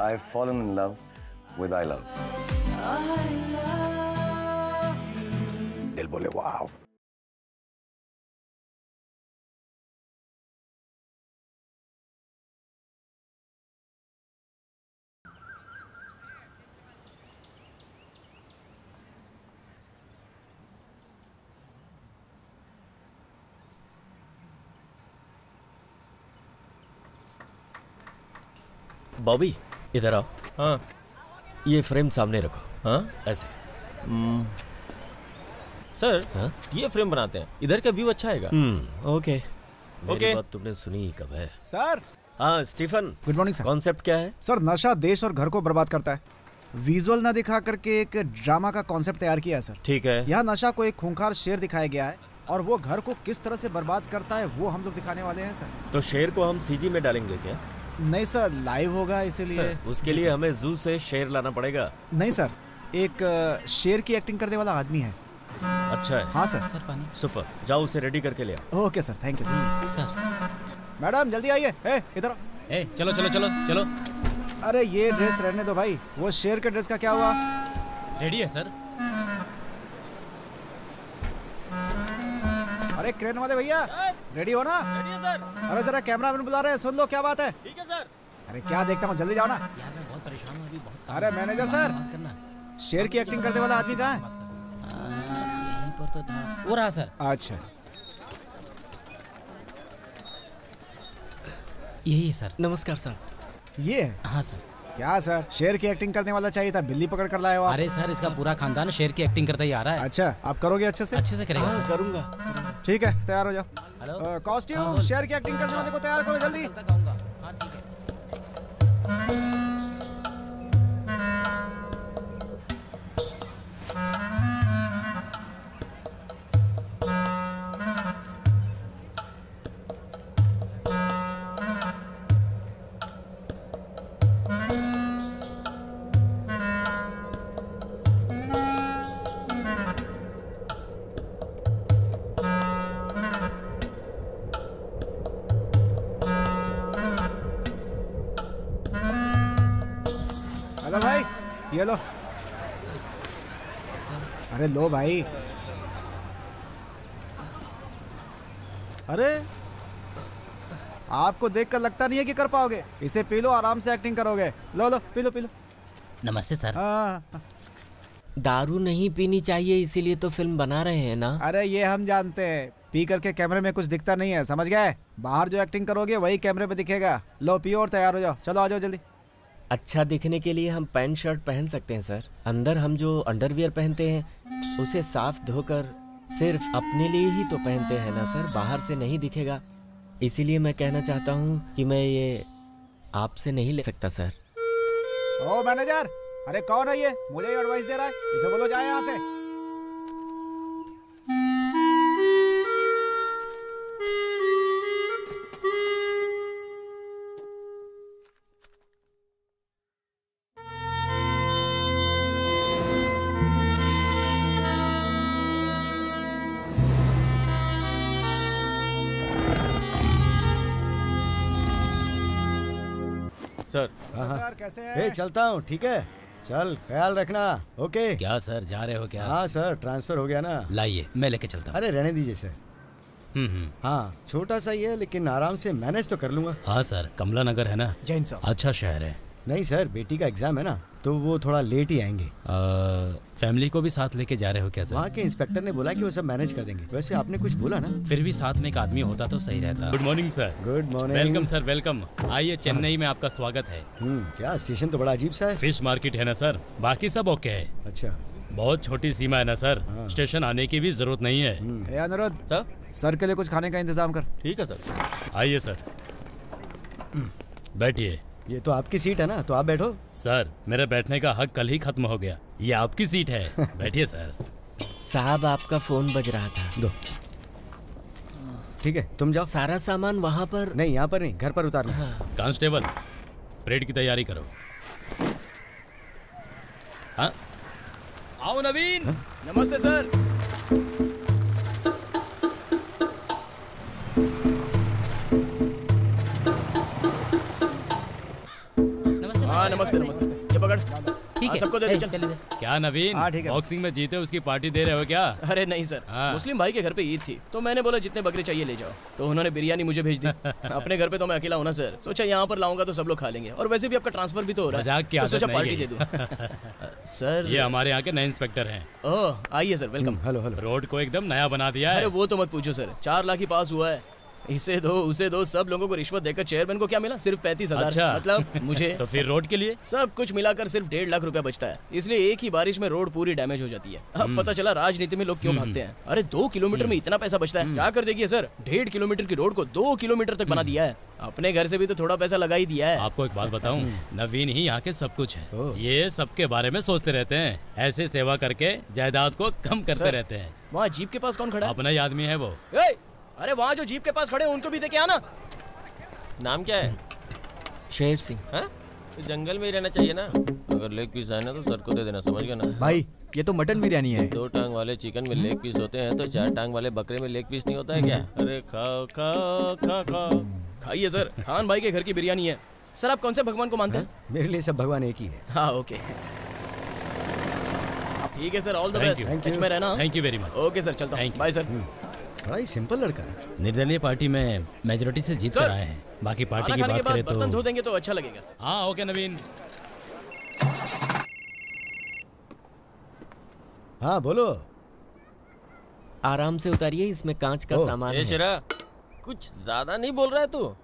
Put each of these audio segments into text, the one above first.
I've fallen in love with I love. दिल बोले वाव. बॉबी इधर आओ. हाँ. ये फ्रेम सामने रखो. हाँ ऐसे. सर. हाँ? ये फ्रेम बनाते हैं, इधर का व्यू अच्छा आएगा. ओके. मेरी ओके. बात तुमने सुनी ही कब है? सर. हाँ Stephen. Good morning sir. Concept क्या है? सर नशा देश और घर को बर्बाद करता है. विजुअल ना दिखा करके एक ड्रामा का कॉन्सेप्ट तैयार किया है सर. ठीक है. यहाँ नशा को एक खूंखार शेर दिखाया गया है और वो घर को किस तरह से बर्बाद करता है वो हम लोग दिखाने वाले हैं सर. तो शेर को हम सीजी में डालेंगे क्या? नहीं सर, लाइव होगा इसीलिए. उसके लिए हमें जू से शेर लाना पड़ेगा. नहीं सर, एक शेर की एक्टिंग करने वाला आदमी है. अच्छा है. हाँ सर. सर पानी. सुपर. जाओ उसे रेडी करके ले आओ. Okay sir, thank you sir. Sir. Madam जल्दी आइए. इधर. चलो चलो चलो चलो. अरे ये ड्रेस रहने दो भाई. वो शेर के ड्रेस का क्या हुआ? रेडी है सर. अरे क्रेन वाले भैया, रेडी हो ना? रेडी है सर. अरे जरा कैमरामैन बुला रहे हैं, सुन लो क्या बात है. ठीक है सर. अरे क्या देखता हूँ, जल्दी जाओ ना. यार मैं बहुत परेशान हूँ अभी. बहुत. अरे मैनेजर सर, बात करना. शेर की एक्टिंग करने वाला आदमी कहाँ है? यहीं पर तो था. वो रहा सर. अच्छा. यही है सर. नमस्कार सर. ये है? हाँ सर. क्या सर, शेर की एक्टिंग करने वाला चाहिए था, बिल्ली पकड़ कर लाए हो आप. अरे सर इसका पूरा खानदान शेर की एक्टिंग करता ही आ रहा है. अच्छा, आप करोगे अच्छे से? अच्छे से करेगा सर. करूँगा. ठीक है, तैयार हो जाओ. हेलो. कॉस्ट्यूम शेर की एक्टिंग करने वाले को तैयार करो जल्दी. कल तक आऊंगा. हाँ ठीक है. हेलो भाई, ये लो. अरे लो भाई. अरे आपको देखकर लगता नहीं है कि कर पाओगे. इसे पी लो, आराम से एक्टिंग करोगे. लो लो, पी लो पी लो. नमस्ते सर. हाँ. दारू नहीं पीनी चाहिए इसीलिए तो फिल्म बना रहे हैं ना. अरे ये हम जानते हैं, पी करके कैमरे में कुछ दिखता नहीं है, समझ गए. बाहर जो एक्टिंग करोगे वही कैमरे पे दिखेगा. लो पियो और तैयार हो जाओ. चलो आ जाओ जल्दी. अच्छा दिखने के लिए हम पैंट शर्ट पहन सकते हैं सर. अंदर हम जो अंडरवियर पहनते हैं उसे साफ धोकर सिर्फ अपने लिए ही तो पहनते हैं ना सर, बाहर से नहीं दिखेगा. इसीलिए मैं कहना चाहता हूँ कि मैं ये आपसे नहीं ले सकता सर. ओ मैनेजर, अरे कौन है ये, मुझे एडवाइस दे रहा है. इसे बोलो जाए यहाँ से. सर. सर कैसे हैं? चलता हूँ. ठीक है, चल ख्याल रखना. ओके. क्या सर जा रहे हो क्या? हाँ सर, ट्रांसफर हो गया ना. लाइए मैं लेके चलता हूँ. अरे रहने दीजिए सर. हाँ छोटा सा ही है लेकिन आराम से मैनेज तो कर लूंगा. हाँ सर, कमला नगर है ना. जैन साहब. अच्छा शहर है. नहीं सर, बेटी का एग्जाम है ना तो वो थोड़ा लेट ही आएंगे. फैमिली को भी साथ लेके जा रहे हो क्या सर? वहाँ के इंस्पेक्टर ने बोला कि वो सब मैनेज कर देंगे. वैसे आपने कुछ बोला ना. फिर भी साथ में एक आदमी होता तो सही रहता. Good morning sir. Good morning. Welcome sir, welcome. आइए, चेन्नई में आपका स्वागत है. क्या स्टेशन तो बड़ा अजीब सा है. फिश मार्केट है ना सर, बाकी सब ओके है. अच्छा. बहुत छोटी सीमा है ना सर, स्टेशन आने की भी जरूरत नहीं है. अनुरोध सर. सर के लिए कुछ खाने का इंतजाम कर. ठीक है सर. आइए सर, बैठिए. ये तो आपकी सीट है ना, तो आप बैठो. सर मेरे बैठने का हक कल ही खत्म हो गया. ये आपकी सीट है, बैठिए सर. साहब आपका फोन बज रहा था. दो. ठीक है तुम जाओ. सारा सामान वहाँ पर नहीं, यहाँ पर नहीं, घर पर उतारना. हाँ. कांस्टेबल, परेड की तैयारी करो. हाँ आओ नवीन. नमस्ते सर. नमस्ते नमस्ते। ये पकड़। ठीक है, सबको दे दे, चल। चल। क्या नवीन, हाँ, ठीक है। बॉक्सिंग में जीते उसकी पार्टी दे रहे हो क्या? अरे नहीं सर, हाँ। मुस्लिम भाई के घर पे ईद थी तो मैंने बोला जितने बकरे चाहिए ले जाओ, तो उन्होंने बिरयानी मुझे भेज दी। अपने घर पे तो मैं अकेला हूँ ना सर, सोचा यहाँ पर लाऊंगा तो सब लोग खा लेंगे, और वैसे भी आपका ट्रांसफर भी तो हो रहा मजाक की है, तो आदत सोचा नहीं पार्टी गई। दे दूँ। सर ये हमारे यहाँ के नए इंस्पेक्टर हैं। ओह आइए sir, welcome. Hello hello. Road को एकदम नया बना दिया अरे है। वो तो मत पूछो सर, 4 लाख ही पास हुआ है। इसे दो उसे दो, सब लोगों को रिश्वत देकर चेयरमैन को क्या मिला? सिर्फ 35,000। अच्छा। मतलब मुझे तो फिर रोड के लिए? सब कुछ मिलाकर सिर्फ 1.5 लाख रुपया बचता है, इसलिए एक ही बारिश में रोड पूरी डैमेज हो जाती है। अब पता चला राजनीति में लोग क्यों भागते हैं। अरे 2 किलोमीटर में इतना पैसा बचता है, क्या कर देखिए सर, 1.5 किलोमीटर की रोड को 2 किलोमीटर तक बना दिया है। अपने घर से भी तो थोड़ा पैसा लगा ही दिया है। आपको एक बात बताऊं, नवीन ही यहाँ के सब कुछ है। ये सबके बारे में सोचते रहते हैं, ऐसे सेवा करके जायदाद को कम करते सर, रहते हैं। वहाँ जीप के पास कौन खड़ा है? अपना ही आदमी है वो। अरे वहाँ जो जीप के पास खड़े हैं उनको भी देके आना। नाम क्या है? शेर सिंह। हाँ? तो जंगल में ही रहना चाहिए ना। अगर लेग पीस आए ना तो सर को दे देना, समझ गया ना? भाई ये तो मटन बिरयानी है। 2 टांग वाले चिकन में लेग पीस होते हैं तो 4 टांग वाले बकरे में लेग पीस नहीं होता है क्या? अरे खाओ खाओ खाओ खाओ। खाइए सर, खान भाई के घर की बिरयानी है। सर आप कौन से भगवान को मानते हैं? मेरे लिए सब भगवान एक ही है। हाँ ओके, ठीक है sir, all the Thank best. you. Touch में रहना। Thank you very much. Okay sir, चलता हूँ, Thank you. Bye sir. बड़ा ही सिंपल लड़का है। निर्दलीय पार्टी में मेजोरिटी से जीत सर, कर आए हैं। बाकी पार्टी खाना की खाने के बात बाद करें बर्तन धो तो देंगे तो अच्छा लगेगा। हाँ ओके नवीन। हाँ बोलो। आराम से उतारिए, इसमें कांच का सामान ए है। शेरा, कुछ ज्यादा नहीं बोल रहा है तू?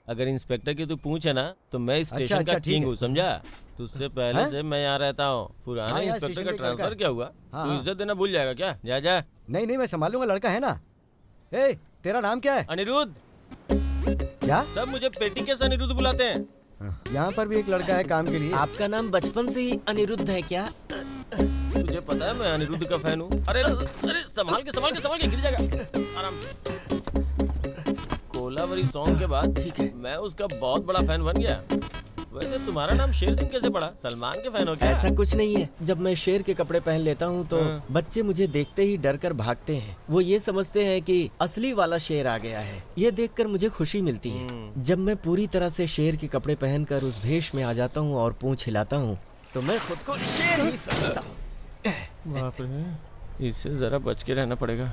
अगर इंस्पेक्टर की तू पूछ है ना तो मैं स्टेशन अच्छा, का ठीक किंग है। हूँ, समझा? तुझसे पहले हैं? से मैं यहाँ रहता हूँ। पुराने हाँ, यहाँ इंस्पेक्टर स्टेशन का पे एक लड़का ट्रांसफर है। क्या हुआ? हाँ, तू हाँ। इज्जत देना भूल जाएगा क्या? जा जा। नहीं नहीं मैं संभालूंगा, लड़का है ना। ए तेरा नाम क्या है? अनिरुद्ध। क्या? सब मुझे पेटी के अनिरुद्ध बुलाते हैं। यहाँ पर भी एक लड़का है काम के लिए। आपका नाम बचपन से ही अनिरुद्ध है क्या? तुझे पता है मैं अनिरुद्ध का फैन हूँ। अरे अरे संभाल के गिर जाएगा। आराम से। कोलावरी सॉन्ग के बाद ठीक है, मैं उसका बहुत बड़ा फैन बन गया। वैसे तुम्हारा नाम शेर सिंह कैसे पड़ा? सलमान के फैन हो क्या? ऐसा कुछ नहीं है। जब मैं शेर के कपड़े पहन लेता हूँ तो बच्चे मुझे देखते ही डर कर भागते हैं। वो ये समझते हैं कि असली वाला शेर आ गया है। ये देखकर मुझे खुशी मिलती है। जब मैं पूरी तरह से शेर के कपड़े पहनकर उस भेष में आ जाता हूँ और पूंछ हिलाता हूँ तो मैं खुद को शेर ही समझता हूँ। बाप रे, इससे जरा बच के रहना पड़ेगा।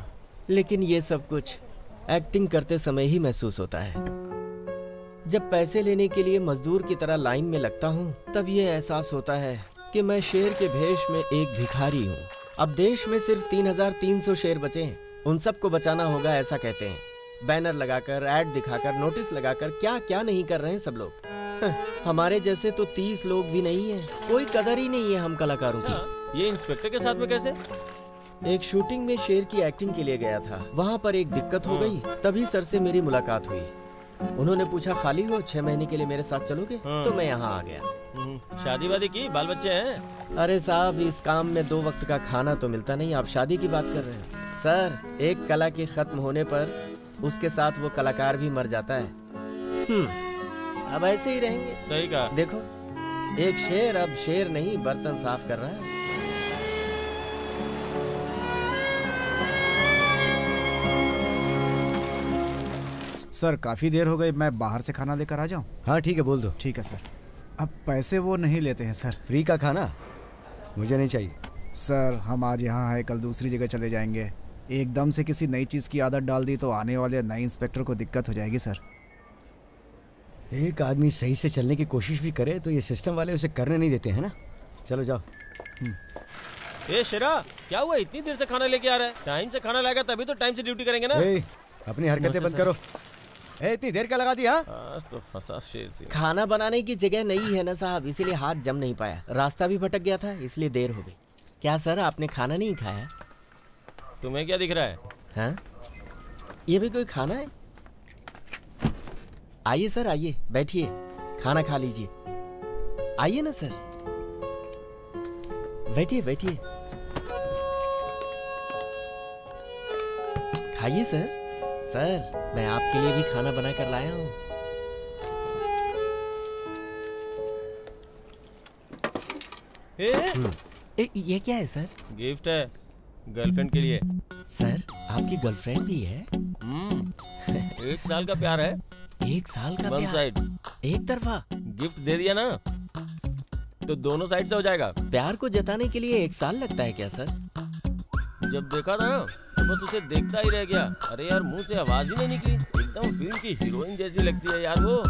लेकिन ये सब कुछ एक्टिंग करते समय ही महसूस होता है। जब पैसे लेने के लिए मजदूर की तरह लाइन में लगता हूँ तब ये एहसास होता है कि मैं शेर के भेष में एक भिखारी हूँ। अब देश में सिर्फ 3,300 शेर बचे हैं, उन सबको बचाना होगा ऐसा कहते हैं। बैनर लगाकर, ऐड दिखाकर, नोटिस लगाकर क्या क्या नहीं कर रहे हैं सब लोग। हमारे जैसे तो 30 लोग भी नहीं है। कोई कदर ही नहीं है हम कलाकारों की। ये इंस्पेक्टर के साथ में कैसे? एक शूटिंग में शेर की एक्टिंग के लिए गया था। वहाँ पर एक दिक्कत हो गई, तभी सर से मेरी मुलाकात हुई। उन्होंने पूछा खाली हो 6 महीने के लिए मेरे साथ चलोगे? तो मैं यहाँ आ गया। शादी वादी की, बाल बच्चे हैं? अरे साहब, इस काम में 2 वक्त का खाना तो मिलता नहीं, आप शादी की बात कर रहे हैं? सर, एक कला के खत्म होने पर उसके साथ वो कलाकार भी मर जाता है। अब ऐसे ही रहेंगे। सही कहा। देखो, एक शेर अब शेर नहीं बर्तन साफ कर रहा है। सर काफी देर हो गई, मैं बाहर से खाना लेकर आ जाऊं? हाँ ठीक है, बोल दो। ठीक है सर। अब पैसे वो नहीं लेते हैं सर। फ्री का खाना मुझे नहीं चाहिए। सर हम आज यहाँ आए, कल दूसरी जगह चले जाएंगे। एकदम से किसी नई चीज़ की आदत डाल दी तो आने वाले नए इंस्पेक्टर को दिक्कत हो जाएगी सर। एक आदमी सही से चलने की कोशिश भी करे तो ये सिस्टम वाले उसे करने नहीं देते हैं ना। चलो जाओ। ए शेरा, क्या हुआ? इतनी देर से खाना लेके आ रहा है? टाइम से खाना लाएगा तभी तो टाइम से ड्यूटी करेंगे ना। अपनी हरकतें बंद करो। इतनी देर क्या लगा दी? हाँ तो फंसा शेर सिंह। खाना बनाने की जगह नहीं है ना साहब, इसीलिए हाथ जम नहीं पाया। रास्ता भी भटक गया था, इसलिए देर हो गई। क्या सर, आपने खाना नहीं खाया? तुम्हें क्या दिख रहा है? हाँ, ये भी कोई खाना है? आइए सर, आइए, बैठिए, खाना खा लीजिए। आइए ना सर, बैठिए बैठिए, खाइए सर। सर, मैं आपके लिए भी खाना बना कर लाया हूँ। ये क्या है सर? गिफ्ट है, गर्लफ्रेंड के लिए। सर, आपकी गर्लफ्रेंड भी है? 1 साल का प्यार है। 1 साल का वन प्यार? साइड। एक तरफा? गिफ्ट दे दिया ना तो दोनों साइड से हो जाएगा। प्यार को जताने के लिए 1 साल लगता है क्या सर? जब देखा था ना तो बस उसे देखता ही रह गया। अरे यार मुंह से आवाज ही नहीं निकली, एकदम फिल्म की हीरोइन जैसी लगती है यार वो।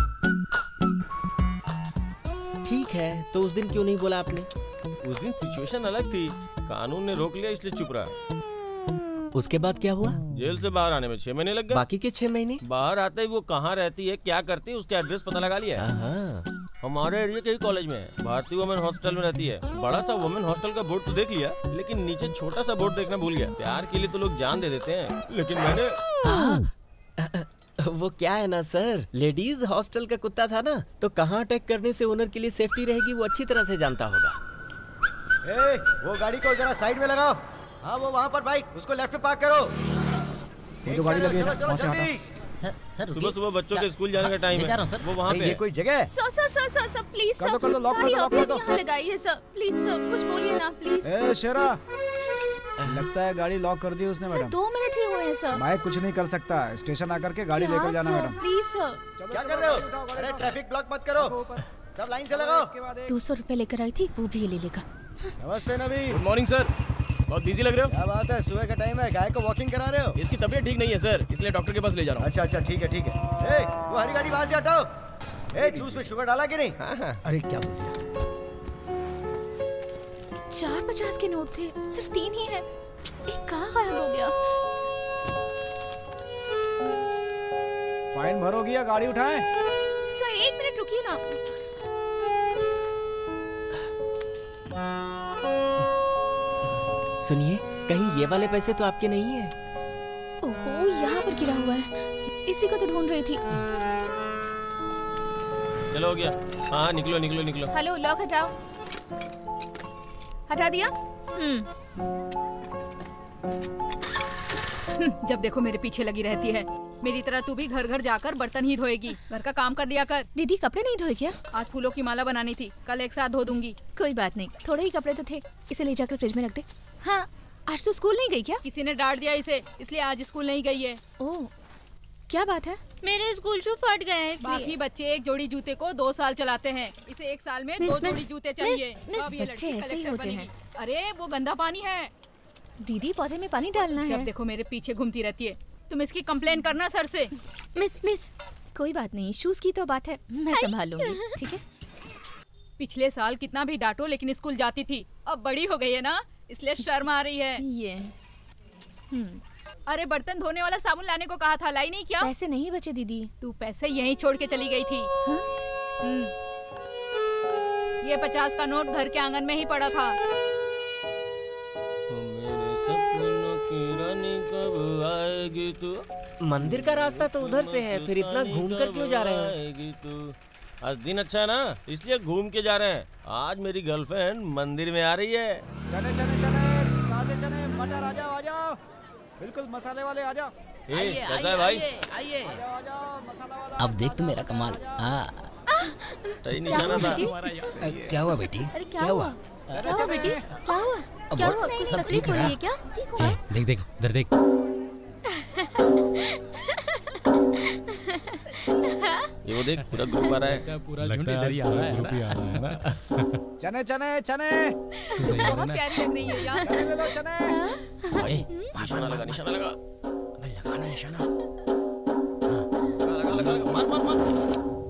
ठीक है, तो उस दिन क्यों नहीं बोला आपने? उस दिन सिचुएशन अलग थी, कानून ने रोक लिया इसलिए चुप रहा। उसके बाद क्या हुआ? जेल से बाहर आने में 6 महीने लग गए। बाकी के 6 महीने? बाहर आते ही वो कहाँ रहती है, क्या करती है, उसका एड्रेस पता लगा लिया। हमारे एरिया के ही कॉलेज में है, भारतीय वुमेन हॉस्टल में रहती है। बड़ा सा वुमेन हॉस्टल का बोर्ड तो देख लिया, लेकिन नीचे छोटा सा बोर्ड देखना भूल गया। प्यार के लिए तो लोग जान दे देते हैं, लेकिन मैंने वो क्या है ना सर, लेडीज हॉस्टल का कुत्ता था ना, तो कहाँ अटैक करने से ओनर के लिए सेफ्टी रहेगी वो अच्छी तरह से जानता होगा। वो गाड़ी को जरा साइड में लगाओ। हाँ वो वहाँ पर बाइक, उसको लेफ्ट में पार्क करो। ये जो गाड़ी लगी है वहाँ से हटा। सर सुबह सुबह बच्चों के स्कूल जाने का टाइम है, वो वहाँ पे ये कोई जगह है? सर प्लीज सर, कर दो, लॉक कर दो। यहाँ लगाइए सर, प्लीज सर, कुछ बोलिए ना प्लीज। ए शेरा, लगता है गाड़ी लॉक कर दी उसने मैडम। 2 मिनट ही हुए हैं सर। मैं कुछ नहीं कर सकता, स्टेशन आकर के गाड़ी लेकर जाना मैडम। Please sir. क्या कर रहे हो? अरे ट्रैफिक ब्लॉक मत करो, सब लाइन से लगाओ। 200 रुपए लेकर आई थी, वो भी ले लेगा। नमस्ते नवीन। गुड मॉर्निंग सर, बहुत बिजी लग रहे हो। क्या बात है, सुबह का टाइम है, गाय को वॉकिंग करा रहे हो? इसकी तबीयत ठीक नहीं है सर, इसलिए डॉक्टर के पास ले जा रहा हूँ। अच्छा ठीक है। वो हरी गाड़ी वहाँ से हटाओ। जूस में शुगर डाला कि नहीं? अरे क्या बोल दिया? 450 के नोट थे, सिर्फ 3 ही है, एक कहाँ गायब हो गया? फाइन भरोगी या गाड़ी उठाएं? सर 1 मिनट रुकिए ना। सुनिए, कहीं ये वाले पैसे तो आपके नहीं है? ओहो, यहाँ पर गिरा हुआ है, इसी को तो ढूंढ रही थी। चलो हो गया। हाँ निकलो। हेलो, लॉक हटाओ। हटा दिया? जब देखो मेरे पीछे लगी रहती है। मेरी तरह तू भी घर घर जाकर बर्तन ही धोएगी, घर का काम कर लिया कर। दीदी कपड़े नहीं धोए क्या? आज फूलों की माला बनानी थी, कल एक साथ धो दूंगी। कोई बात नहीं, थोड़े ही कपड़े तो थे, इसे ले जाकर फ्रिज में रख दे। हाँ, आज तो स्कूल नहीं गई क्या? किसी ने डांट दिया इसे, इसलिए आज स्कूल नहीं गई है। ओह, क्या बात है? मेरे स्कूल शू फट गए हैं इसलिए। बाकी बच्चे एक जोड़ी जूते को 2 साल चलाते हैं, इसे 1 साल में 2 जोड़ी जूते चाहिए। बच्चे ऐसे ही होते हैं। अरे वो गंदा पानी है। दीदी पौधे में पानी डालना है। जब देखो मेरे पीछे घूमती रहती है। तुम इसकी कंप्लेन करना सर से। मिस कोई बात नहीं, शूज की तो बात है, मैं संभाल लूंगी, ठीक है? पिछले साल कितना भी डांटो लेकिन स्कूल जाती थी, अब बड़ी हो गई है ना, इसलिए शर्म आ रही है। ये अरे बर्तन धोने वाला साबुन लाने को कहा था, लाई नहीं क्या? पैसे नहीं बचे दीदी। तू पैसे यहीं छोड़ के चली गई थी। ये 50 का नोट घर के आंगन में ही पड़ा था। मंदिर का रास्ता तो उधर से है, फिर इतना घूम कर क्यों जा रहे हैं? आज दिन अच्छा है ना, इसलिए घूम के जा रहे हैं। आज मेरी गर्लफ्रेंड मंदिर में आ रही है। चने चने मटर आ जाओ, बिल्कुल मसाले वाले आ जाओ। कैसा है भाई? मसाला वाला। अब देख तो मेरा कमाल। सही निशाना था। क्या हुआ बेटी? अरे क्या हुआ बेटी? क्या हुआ? कुछ तकलीफ हो रही है क्या? देख इधर देख। ये वो देख, पूरा ग्रुप आ रहा है। पूरा झुंड इधर ही आ रहा है ना। चने बहुत प्यारी लग रही है यार। चने ले लो, चने। निशाना लगा। लगाना निशाना। लगा। मार।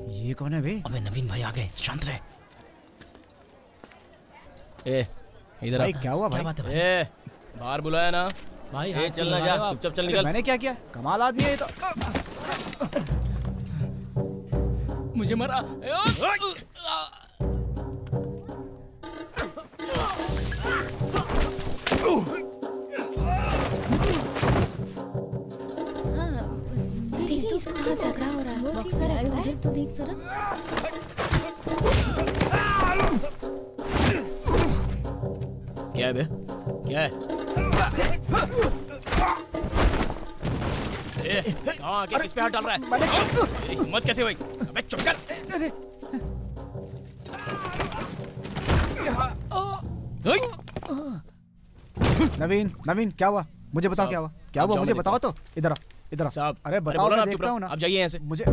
ये कौन है भाई? अबे नवीन भाई आ गए, शांत रहे। इधर भाई क्या हुआ भाई? बात है बाहर बुलाया ना भाई। चलना जा, चुपचाप चल निकल। मैंने क्या किया? कमाल आदमी है ये तो। मुझे मरा। ठीक है, इसमें कहाँ झगड़ा हो रहा है? बॉक्सर है, उधर तो देख जरा। क्या है बे? क्या है? कहाँ आके किस पे हाथ डाल रहा है? तेरी हिम्मत कैसे हुई? अबे चुप कर। नवीन क्या हुआ? मुझे बताओ क्या हुआ? मुझे बताओ तो। इधर आओ। इधर साहब, अरे बताओ, बोलो ना, मैं आप चुप देखता रहो। हूँ ना। आप जाइए यहाँ से। मुझे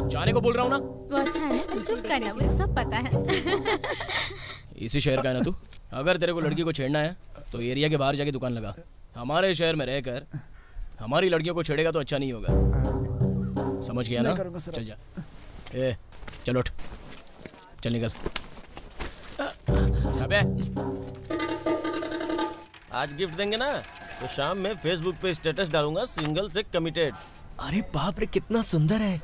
जाने को बोल रहा हूँ ना। वो अच्छा है, चुप करना, मुझे सब पता है। इसी शहर का है ना तू? अगर तेरे को लड़की को छेड़ना है तो एरिया के बाहर जाके दुकान लगा। हमारे शहर में रहकर हमारी लड़कियों को छेड़ेगा तो अच्छा नहीं होगा। समझ गया ना? चल जा। ए चल उठ, चल निकल। अबे आज गिफ्ट देंगे ना तो शाम में फेसबुक पे स्टेटस डालूंगा, सिंगल से कमिटेड। अरे बाप रे, कितना सुंदर है।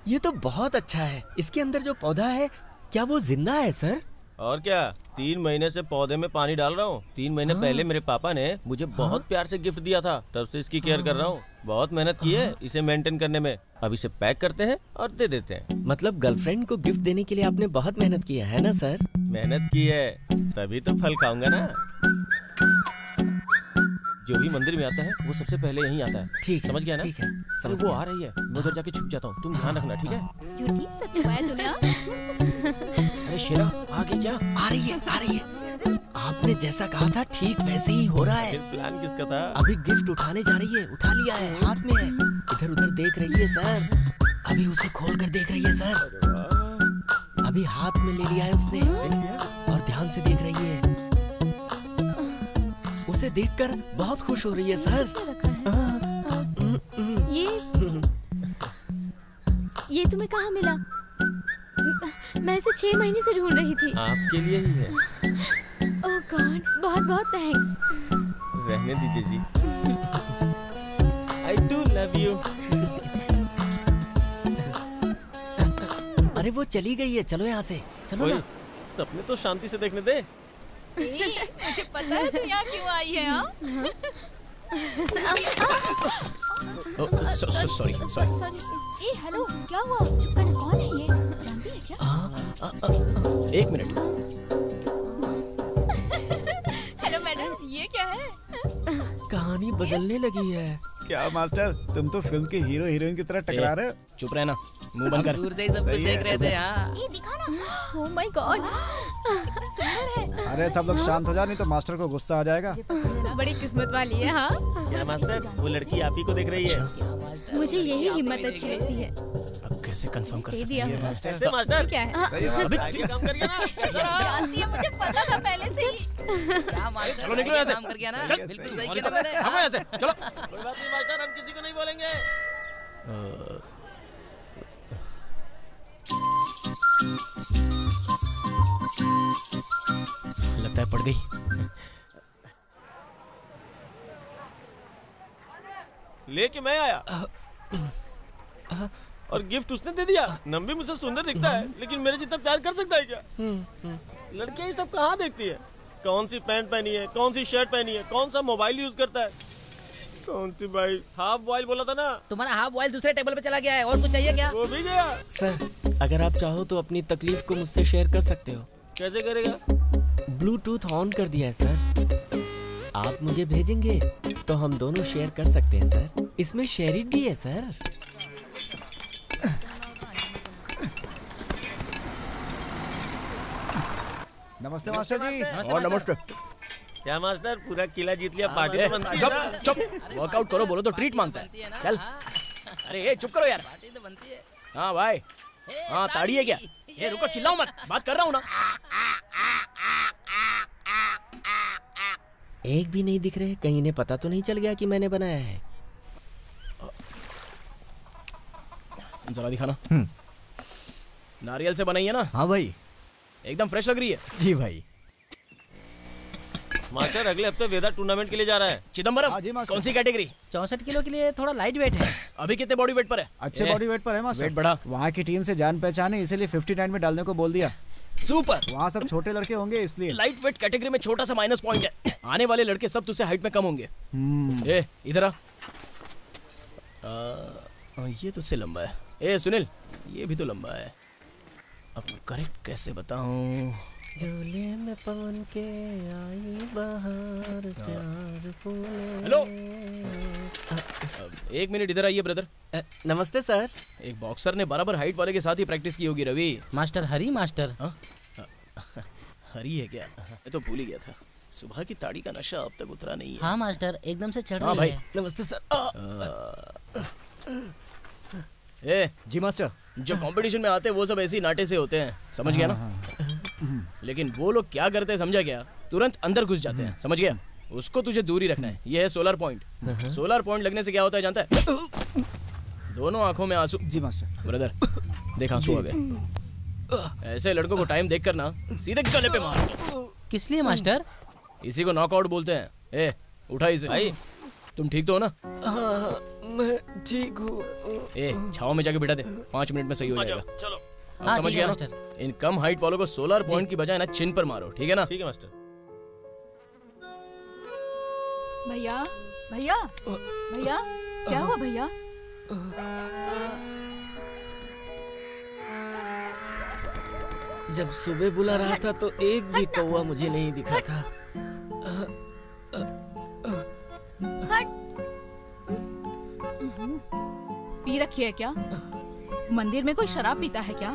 ये तो बहुत अच्छा है। इसके अंदर जो पौधा है, क्या वो जिंदा है सर? और क्या, 3 महीने से पौधे में पानी डाल रहा हूँ। 3 महीने पहले मेरे पापा ने मुझे बहुत प्यार से गिफ्ट दिया था, तब से इसकी केयर कर रहा हूँ। बहुत मेहनत की है इसे मेंटेन करने में। अब इसे पैक करते हैं और दे देते हैं। मतलब गर्लफ्रेंड को गिफ्ट देने के लिए आपने बहुत मेहनत किया है ना सर? मेहनत की है तभी तो फल खाऊंगा ना। जो भी मंदिर में आता है वो सबसे पहले यहीं आता है। ठीक, समझ गया ना? ठीक है, समझ वो गया। आ रही है, मैं उधर जाके छुप जाता हूँ। तुम ध्यान रखना, ठीक है? झूठी सच है दुनिया। अरे शेरा आ गई क्या? आ रही है, आ रही है। आपने जैसा कहा था ठीक वैसे ही हो रहा है। प्लान किसका था? अभी गिफ्ट उठाने जा रही है, उठा लिया है, हाथ में है। इधर उधर देख रही है सर। अभी उसे खोल कर देख रही है सर। अभी हाथ में ले लिया है उसने और ध्यान से देख रही है। उसे देखकर बहुत खुश हो रही है सर। ये तुम्हें कहाँ मिला? मैं इसे 6 महीने से ढूंढ रही थी। आपके लिए ही है। ओह गॉड, बहुत बहुत थैंक्स। रहने दीजिए जी। I do love you। अरे वो चली गई है, चलो यहाँ से, चलो ना। सपने तो शांति से देखने दे। मुझे पता है तू यहाँ क्यों आई है। Sorry sorry. ए हेलो, क्या हुआ? चुप करना, कौन है ये? जानती है क्या? 1 मिनट। हेलो मैडम, ये क्या है? कहानी बदलने लगी है। क्या मास्टर, तुम तो फिल्म के हीरो हीरोइन की तरह टकरा रहे हो। चुप रहना, मुंह बंद कर। दूर से ही सब कुछ देख रहे थे। ये दिखा ना। ओह माय गॉड, सुंदर है। अरे सब लोग शांत हो जाओ, नहीं तो मास्टर को गुस्सा आ जाएगा। बड़ी किस्मत वाली है। हाँ क्या मास्टर, वो लड़की आप ही को देख रही है? मुझे यही हिम्मत अच्छी लगती है। अब कैसे कंफर्म कर दे सकते दिया। हैं? मास्टर क्या है? सही है अबे आगे काम करिए ना। जानती है, मुझे पता था पहले से ही। क्या मास्टर, चलो निकलो यहाँ से। काम कर गया ना। चल। बिल्कुल सही किया ना मैंने। हम यहाँ से चलो। कोई बात नहीं मास्टर, हम किसी को नहीं बोलेंगे। लगता है पड़ गई। लेके मैं आया और गिफ्ट उसने दे दिया। नंबी मुझसे सुंदर दिखता है, लेकिन मेरे जितना प्यार कर सकता है क्या? लड़कियां ये सब कहाँ देखती है? कौन सी पैंट पहनी है, कौन सी शर्ट पहनी है, कौन सा मोबाइल यूज करता है, कौन सी बाइक। हाफ बॉयल बोला था ना? तुम्हारा हाफ बॉयल दूसरे टेबल पे चला गया है। और कुछ चाहिए क्या? वो भी गया। सर, अगर आप चाहो तो अपनी तकलीफ को मुझसे शेयर कर सकते हो। कैसे करेगा? ब्लूटूथ ऑन कर दिया है सर। आप मुझे भेजेंगे तो हम दोनों शेयर कर सकते हैं सर। इसमें शेयरिंग भी है सर। नमस्ते मास्टर जी। और नमस्ते। क्या मास्टर, पूरा किला जीत लिया, पार्टी तो बनती है चुप ना? चुप। वर्कआउट करो बोलो तो ट्रीट मांगता है। चल। अरे ये चुप करो यार। पार्टी तो बनती है। हाँ भाई। हाँ ताड़ी है क्या? ये रुको, चिल्लाओ मत, बात कर रहा हूँ ना। एक भी नहीं दिख रहे, कहीं इन्हें पता तो नहीं चल गया कि मैंने बनाया है। जरा दिखाना। नारियल से बनाई है ना? हाँ भाई, एकदम फ्रेश लग रही है। जी भाई। मास्टर अगले हफ्ते वेदा टूर्नामेंट के लिए जा रहा है। चिदम्बरम, हाँ जी मास्टर। कौन सी कैटेगरी? 64 किलो के लिए थोड़ा लाइट वेट है। अभी कितने बॉडी वेट पर है? अच्छे बॉडी वेट पर है मास्टर। वेट बढ़ा। वहाँ की टीम से जान पहचान है, इसीलिए 59 में डालने को बोल दिया। सुपर। वहाँ सब छोटे लड़के होंगे इसलिए। लाइट वेट कैटेगरी में छोटा सा माइनस पॉइंट है। आने वाले लड़के सब तुझसे हाइट में कम होंगे। ए इधर आ। ये तो से लंबा है। ए सुनील, ये भी तो लंबा है। अब करेक्ट कैसे बताऊं? झूले में पवन के आई बहार, प्यार फूले। हेलो, 1 मिनट इधर आइए ब्रदर। नमस्ते सर। एक बॉक्सर ने बराबर हाइट वाले के साथ ही प्रैक्टिस की होगी रवि। मास्टर हरी मास्टर। हरी है क्या? मैं तो भूल ही गया था। सुबह की ताड़ी का नशा अब तक उतरा नहीं है। हाँ मास्टर, एकदम से चढ़ हाँ रही भाई। है। नमस्ते सर। ए जी मास्टर। जो कंपटीशन में आते हैं वो सब ऐसे ही नाटे से होते हैं, समझ गया ना? लेकिन वो लोग क्या करते हैं समझा क्या? तुरंत अंदर घुस जाते हैं, समझ गया? उसको तुझे दूर ही रखना है। ये है सोलर पॉइंट। सोलर पॉइंट लगने से क्या होता है जानता है? दोनों आंखों में आंसू। जी मास्टर। ब्रदर देख आंसू आ गए। ऐसे लड़कों को टाइम देख कर ना सीधे गले पे मार। किस लिए मास्टर? इसी को नॉकआउट बोलते हैं। ए उठा इसे। भाई तुम ठीक तो हो ना? हाँ, मैं ठीक हूँ। ए छाव में जाके बिठा दे, 5 मिनट में सही हो जाएगा। चलो। हाँ, समझ गया ना? इन कम हाइट वालों को सोलर पॉइंट की बजाय ना चिन पर मारो, ठीक है ना? ठीक है मास्टर। भैया भैया भैया, क्या हुआ भैया? जब सुबह बुला रहा था तो एक भी कौवा मुझे नहीं दिखा था। पी रखी है क्या? मंदिर में कोई शराब पीता है क्या?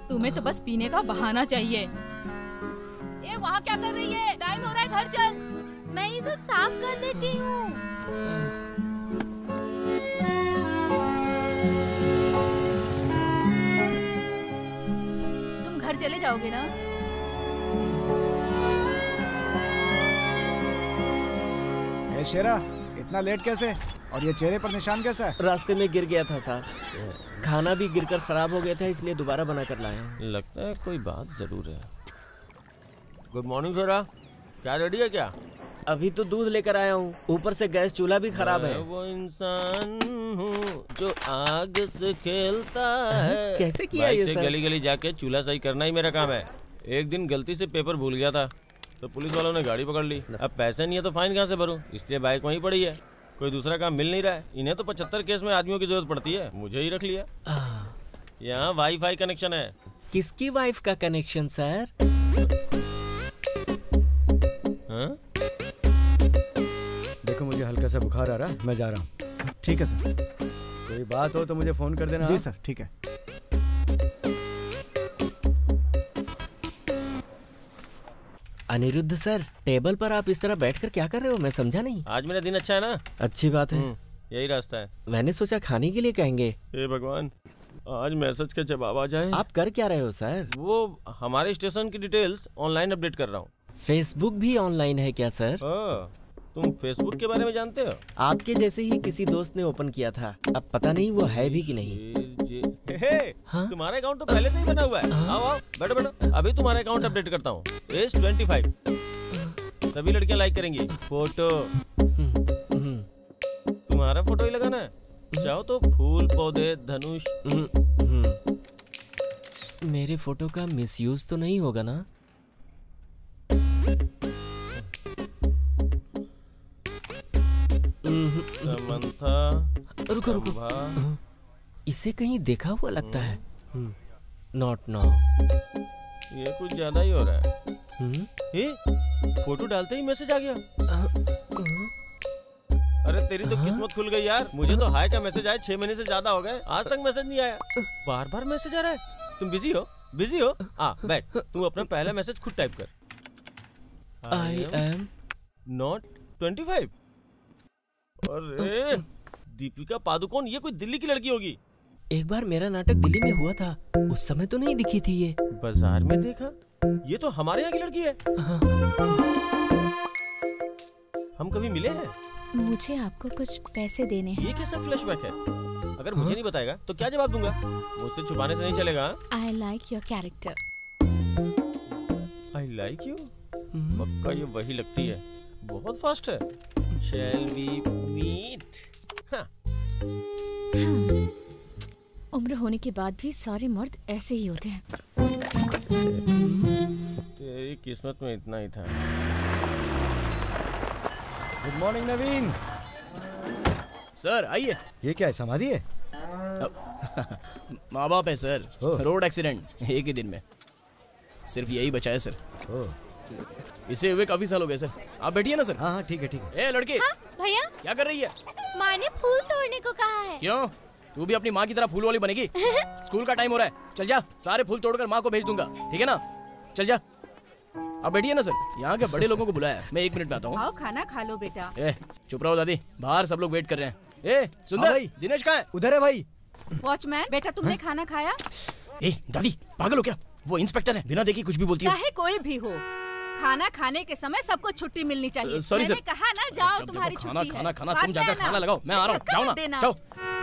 तुम्हें तो बस पीने का बहाना चाहिए। ए वहाँ क्या कर रही है? टाइम हो रहा है, घर चल। मैं ये सब साफ कर देती हूँ। तुम घर चले जाओगे ना? ए शेरा, इतना लेट कैसे? और ये चेहरे पर निशान कैसा है? रास्ते में गिर गया था साहब। खाना भी गिरकर खराब हो गया था, इसलिए दोबारा बना कर लाया हूँ। लगता है कोई बात जरूर है। गुड मॉर्निंग शेरा, क्या रेडी है क्या? अभी तो दूध लेकर आया हूँ, ऊपर से गैस चूल्हा भी खराब है। वो इंसान हूँ जो आग से खेलता है। कैसे किया बाइक ये से सर? गली गली जाके चूल्हा सही करना ही मेरा काम है। एक दिन गलती से पेपर भूल गया था तो पुलिस वालों ने गाड़ी पकड़ ली। अब पैसे नहीं है तो फाइन कहाँ से भरूं, इसलिए बाइक वहीं पड़ी है। कोई दूसरा काम मिल नहीं रहा है। इन्हें तो 75 केस में आदमियों की जरूरत पड़ती है, मुझे ही रख लिया। यहाँ वाईफाई कनेक्शन है। किसकी वाइफ का कनेक्शन सर? हाँ? देखो मुझे हल्का सा बुखार आ रहा है, मैं जा रहा हूँ। ठीक है सर। कोई बात हो तो मुझे फोन कर देना। जी सर, ठीक है। अनिरुद्ध सर, टेबल पर आप इस तरह बैठकर क्या कर रहे हो? मैं समझा नहीं। आज मेरा दिन अच्छा है ना? अच्छी बात है। यही रास्ता है। मैंने सोचा खाने के लिए कहेंगे। हे भगवान, आज मैसेज का जवाब आ जाए। आप कर क्या रहे हो सर? वो हमारे स्टेशन की डिटेल्स ऑनलाइन अपडेट कर रहा हूँ। फेसबुक भी ऑनलाइन है क्या सर? तुम फेसबुक के बारे में जानते हो? आपके जैसे ही किसी दोस्त ने ओपन किया था, अब पता नहीं वो है भी कि नहीं। हाँ? तुम्हारा अकाउंट तो पहले से ही बना हुआ है। आओ आओ, बैठो बैठो, अभी तुम्हारा अकाउंट अपडेट करता हूँ। एज 25, सभी लड़कियां लाइक करेंगी। फोटो तुम्हारा फोटो ही लगाना है, चाहो तो फूल पौधे धनुष। मेरे फोटो का मिसयूज तो नहीं होगा ना? समंथा, रुको रुको, इसे कहीं देखा हुआ लगता है। Not now. ये कुछ ज्यादा ही हो रहा है। फोटो डालते ही मैसेज आ गया। अरे तेरी तो किस्मत खुल गई यार, मुझे तो हाय का मैसेज आया 6 महीने से ज्यादा हो गए, आज तक मैसेज नहीं आया। बार बार मैसेज आ रहा है। तुम बिजी हो? बिजी हो? बैठ, तू अपना पहला मैसेज खुद टाइप कर। I am not 25। अरे दीपिका पादुकोण, ये कोई दिल्ली की लड़की होगी। एक बार मेरा नाटक दिल्ली में हुआ था, उस समय तो नहीं दिखी थी ये। बाजार में देखा, ये तो हमारे यहाँ की लड़की है। हम कभी मिले हैं? मुझे आपको कुछ पैसे देने हैं। ये कैसा फ्लैशबैक है? अगर मुझे नहीं बताएगा तो क्या जवाब दूंगा? मुझसे छुपाने से नहीं चलेगा। I like your character. I like you? पक्का ये वही लगती है, बहुत फास्ट है। Shall we meet? उम्र होने के बाद भी सारे मर्द ऐसे ही होते हैं। तेरी किस्मत में इतना ही था। गुड मॉर्निंग नवीन। सर आइए। ये क्या है, समाधि है? माँ बाप है सर, रोड एक्सीडेंट एक ही दिन में, सिर्फ यही बचा है सर। इसे हुए काफी साल हो गए सर। आप बैठिए ना सर। हाँ ठीक है ठीक है। ए लड़के। हाँ भैया, क्या कर रही है? माँ ने फूल तोड़ने को कहा है। क्यों? तू भी अपनी माँ की तरह फूल वाली बनेगी? स्कूल का टाइम हो रहा है, चल जा, सारे फूल तोड़कर माँ को भेज दूंगा, ठीक है ना? चल जा। अब बैठिए ना सर, यहाँ के बड़े लोगों को बुलाया है। मैं 1 मिनट में आता हूँ। आओ खाना खा लो बेटा। चुप रहो दादी, बाहर सब लोग वेट कर रहे हैं। सुंदर, दिनेश कहाँ है? उधर है भाई। वॉचमैन बेटा, तुमने खाना खाया? दादी पागल हो क्या? वो इंस्पेक्टर है, बिना देखे कुछ भी बोलती है। चाहे कोई भी हो, खाना खाने के समय सबको छुट्टी मिलनी चाहिए। सॉरी मैंने सर। कहा ना, जाओ तुम्हारी खाना छुट्टी खाना है। खाना तुम जाकर खाना लगाओ, मैं आ रहा हूँ। जाओ ना, जाओ।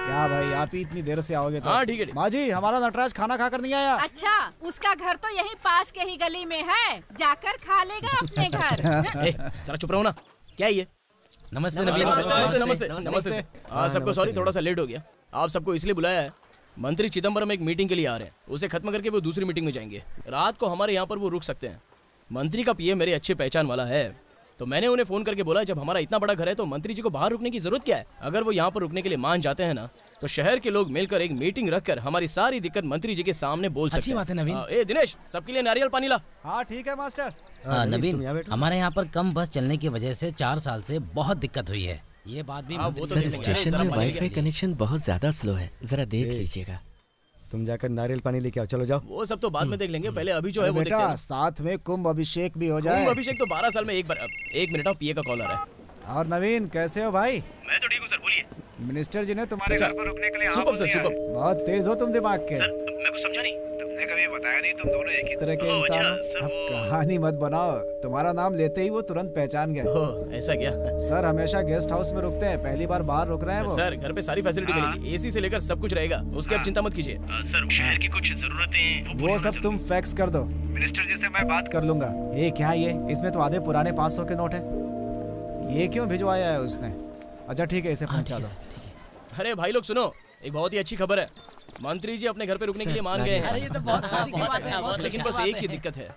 क्या भाई, आप ही इतनी देर से आओगे तो? हाँ ठीक है। माँ जी, हमारा नटराज खाना खाकर नहीं आया। अच्छा, उसका घर तो यहीं पास के ही गली में है, जाकर खा लेगा अपने घर। जरा चुप रहो ना। क्या है ये? नमस्ते नमस्ते नमस्ते। हाँ सबको सॉरी, थोड़ा सा लेट हो गया। आप सबको इसलिए बुलाया है, मंत्री चिदम्बरम एक मीटिंग के लिए आ रहे हैं। उसे खत्म करके वो दूसरी मीटिंग में जाएंगे। रात को हमारे यहाँ पर वो रुक सकते हैं। मंत्री का पीए मेरे अच्छे पहचान वाला है, तो मैंने उन्हें फोन करके बोला जब हमारा इतना बड़ा घर है तो मंत्री जी को बाहर रुकने की जरूरत क्या है। अगर वो यहाँ पर रुकने के लिए मान जाते हैं ना, तो शहर के लोग मिलकर एक मीटिंग रखकर हमारी सारी दिक्कत मंत्री जी के सामने बोल सकते हैं। अच्छी बात है नवीन। ए दिनेश, सबके लिए नारियल पानी ला। हाँ ठीक है मास्टर। नवीन, हमारे यहाँ पर कम बस चलने की वजह से 4 साल से बहुत दिक्कत हुई है। ये बात भी सर, स्टेशन में वाईफाई कनेक्शन बहुत ज्यादा स्लो है, जरा देख लीजिएगा। तुम जाकर नारियल पानी लेके आओ, चलो जाओ। वो सब तो बाद में देख लेंगे, पहले अभी जो है वो देखते हैं। साथ में कुंभ अभिषेक भी हो जाए। कुंभ अभिषेक तो 12 साल में एक बार। 1 मिनट, पीए का कॉल आ रहा है। और नवीन, कैसे हो भाई? मैं तो ठीक हूँ सर, बोलिए। मिनिस्टर जी ने तुम्हारे घर पर रुकने के लिए सुपर सर, सुपर। बहुत तेज हो तुम दिमाग के। मैं कुछ समझा नहीं। तुमने कभी बताया नहीं तुम दोनों एक ही तरह के इंसान हो। अब कहानी मत बनाओ, तुम्हारा नाम लेते ही वो तुरंत पहचान गए। ऐसा क्या? सर हमेशा गेस्ट हाउस में रुकते हैं, पहली बार बाहर रुक रहे हैं वो। सर घर पे सारी फैसिलिटी मिलेगी, एसी से लेकर सब कुछ रहेगा, उसकी आप चिंता मत कीजिए। सर शहर की कुछ जरूरतें वो सब तुम फैक्स कर दो, मिनिस्टर जी से मैं बात कर लूंगा। ये क्या है ये? इसमें तो आधे पुराने 500 के नोट है। ये क्यों भिजवाया है उसने? अच्छा ठीक है, इसे पहुंचा दो। अरे भाई लोग सुनो, एक बहुत ही अच्छी खबर है। मंत्री जी अपने घर पे रुकने के लिए मान गए हैं। अरे ये तो बहुत खुशी की बात है। लेकिन बस एक ही दिक्कत है,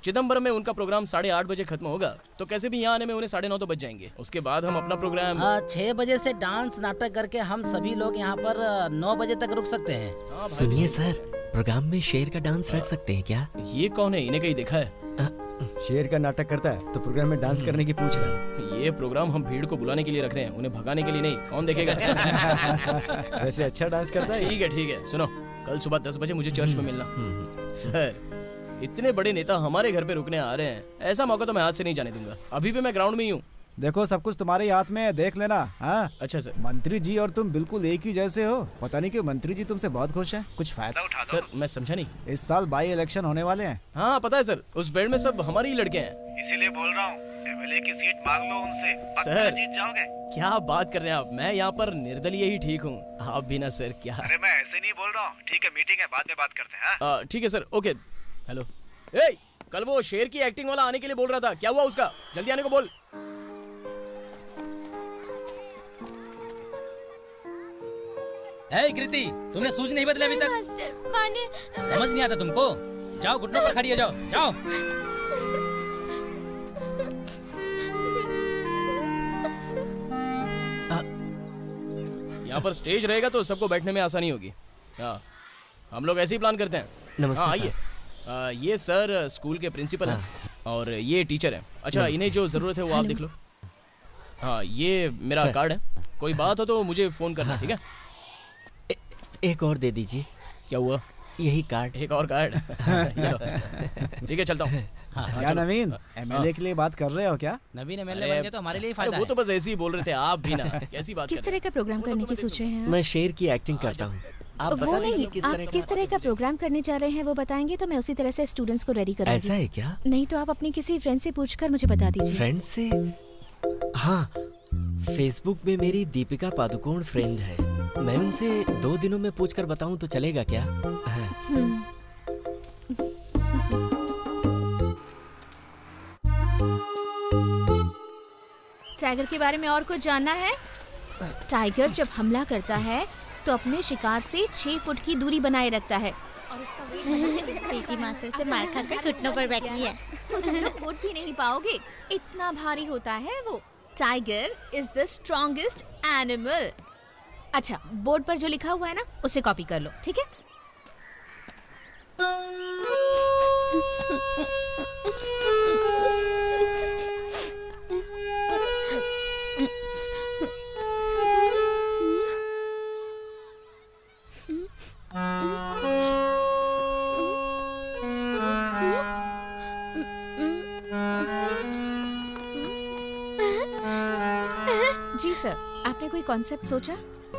चिदम्बरम में उनका प्रोग्राम 8:30 बजे खत्म होगा, तो कैसे भी यहाँ आने में उन्हें 9:30 तो बज जाएंगे। उसके बाद हम अपना प्रोग्राम 6 बजे से डांस नाटक करके हम सभी लोग यहाँ पर 9 बजे तक रुक सकते हैं। सुनिए सर, प्रोग्राम में शेर का डांस रख सकते हैं क्या? ये कौन है? इन्हें कहीं देखा है? शेर का नाटक करता है तो प्रोग्राम में डांस करने की पूछ रहा है। ये प्रोग्राम हम भीड़ को बुलाने के लिए रख रहे हैं, उन्हें भगाने के लिए नहीं। कौन देखेगा? वैसे अच्छा डांस करता है। ठीक है ठीक है, सुनो, कल सुबह 10 बजे मुझे चर्च में मिलना। सर इतने बड़े नेता हमारे घर पे रुकने आ रहे हैं, ऐसा मौका तो मैं हाथ से नहीं जाने दूंगा। अभी भी मैं ग्राउंड में ही हूँ। देखो सब कुछ तुम्हारे हाथ में है, देख लेना। हाँ अच्छा सर। मंत्री जी और तुम बिल्कुल एक ही जैसे हो। पता नहीं क्यों मंत्री जी तुमसे बहुत खुश हैं। कुछ फायदा उठा दो। सर मैं समझा नहीं। इस साल बाई इलेक्शन होने वाले हैं। हाँ पता है सर, उस बेड में सब हमारे ही लड़के हैं। इसीलिए बोल रहा हूँ, एमएलए की सीट मांग लो उनसे, सर जीत जाओगे। क्या बात कर रहे हैं आप? मैं यहाँ पर निर्दलीय ही ठीक हूँ, आप भी ना सर। क्या? अरे मैं ऐसे नहीं बोल रहा हूँ। ठीक है, मीटिंग है, बाद में बात करते हैं। ठीक है सर, ओके। हेलो, ए कल वो शेर की एक्टिंग वाला आने के लिए बोल रहा था, क्या हुआ उसका? जल्दी आने को बोल। कृति, तुमने सूज नहीं बदले अभी तक? माने समझ नहीं आता तुमको? जाओ घुटनों पर खड़ी हो जाओ, जाओ। यहाँ पर स्टेज रहेगा तो सबको बैठने में आसानी होगी। हाँ हम लोग ऐसे ही प्लान करते हैं। नमस्ते हाँ आइए। ये सर स्कूल के प्रिंसिपल हैं और ये टीचर हैं। अच्छा इन्हें जो जरूरत है वो आप देख लो। हाँ ये मेरा कार्ड है, कोई बात हो तो मुझे फोन करना, ठीक है? एक और दे दीजिए। क्या हुआ? यही कार्ड। एक और कार्ड? ठीक है चलता हूँ। क्या नवीन, एमएलए के लिए बात कर रहे हो क्या? नवीन एमएलए बन गए तो हमारे लिए फायदा है। वो तो बस ऐसे ही बोल रहे थे, आप भी ना कैसी बात। किस तरह का प्रोग्राम करने की सोच रहे हैं? मैं शेर की एक्टिंग करता हूँ। आप वो नहीं, आप किस तरह का प्रोग्राम करने जा रहे हैं वो बताएंगे तो मैं उसी तरह से स्टूडेंट्स को रेडी करूंगी। ऐसा है क्या? नहीं तो आप अपने किसी फ्रेंड से पूछकर मुझे बता दीजिए। फ्रेंड से? हाँ, फेसबुक में मेरी दीपिका पादुकोण फ्रेंड है। मैं उनसे 2 दिनों में पूछकर बताऊं तो चलेगा क्या? टाइगर के बारे में और कुछ जानना है? टाइगर जब हमला करता है तो अपने शिकार से 6 फुट की दूरी बनाए रखता है और उसका वेट पीटी मास्टर से मार खाकर घुटनों पर बैठी है तो तुम लोग वोट भी नहीं पाओगे, इतना भारी होता है वो। Tiger is the strongest animal. अच्छा बोर्ड पर जो लिखा हुआ है ना उसे कॉपी कर लो, ठीक है? सर, आपने कोई कॉन्सेप्ट सोचा?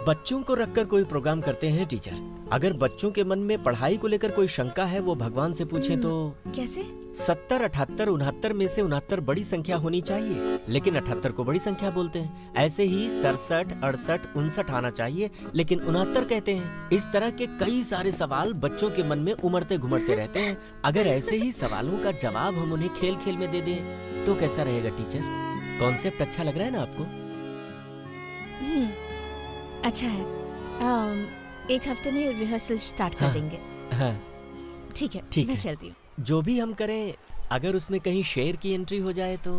बच्चों को रखकर कोई प्रोग्राम करते हैं टीचर। अगर बच्चों के मन में पढ़ाई को लेकर कोई शंका है, वो भगवान से पूछें तो कैसे? 70, 78, 69 में से 69 बड़ी संख्या होनी चाहिए, लेकिन 78 को बड़ी संख्या बोलते हैं। ऐसे ही 67, 68, 59 आना चाहिए, लेकिन 69 कहते हैं। इस तरह के कई सारे सवाल बच्चों के मन में उमड़ते घुमड़ते रहते हैं। अगर ऐसे ही सवालों का जवाब हम उन्हें खेल खेल में दे दें तो कैसा रहेगा टीचर? कॉन्सेप्ट अच्छा लग रहा है ना आपको? अच्छा है। एक हफ्ते में रिहर्सल स्टार्ट कर देंगे। हाँ, ठीक है, ठीक मैं है। चलती हूँ। जो भी हम करें, अगर उसमें कहीं शेर की एंट्री हो जाए तो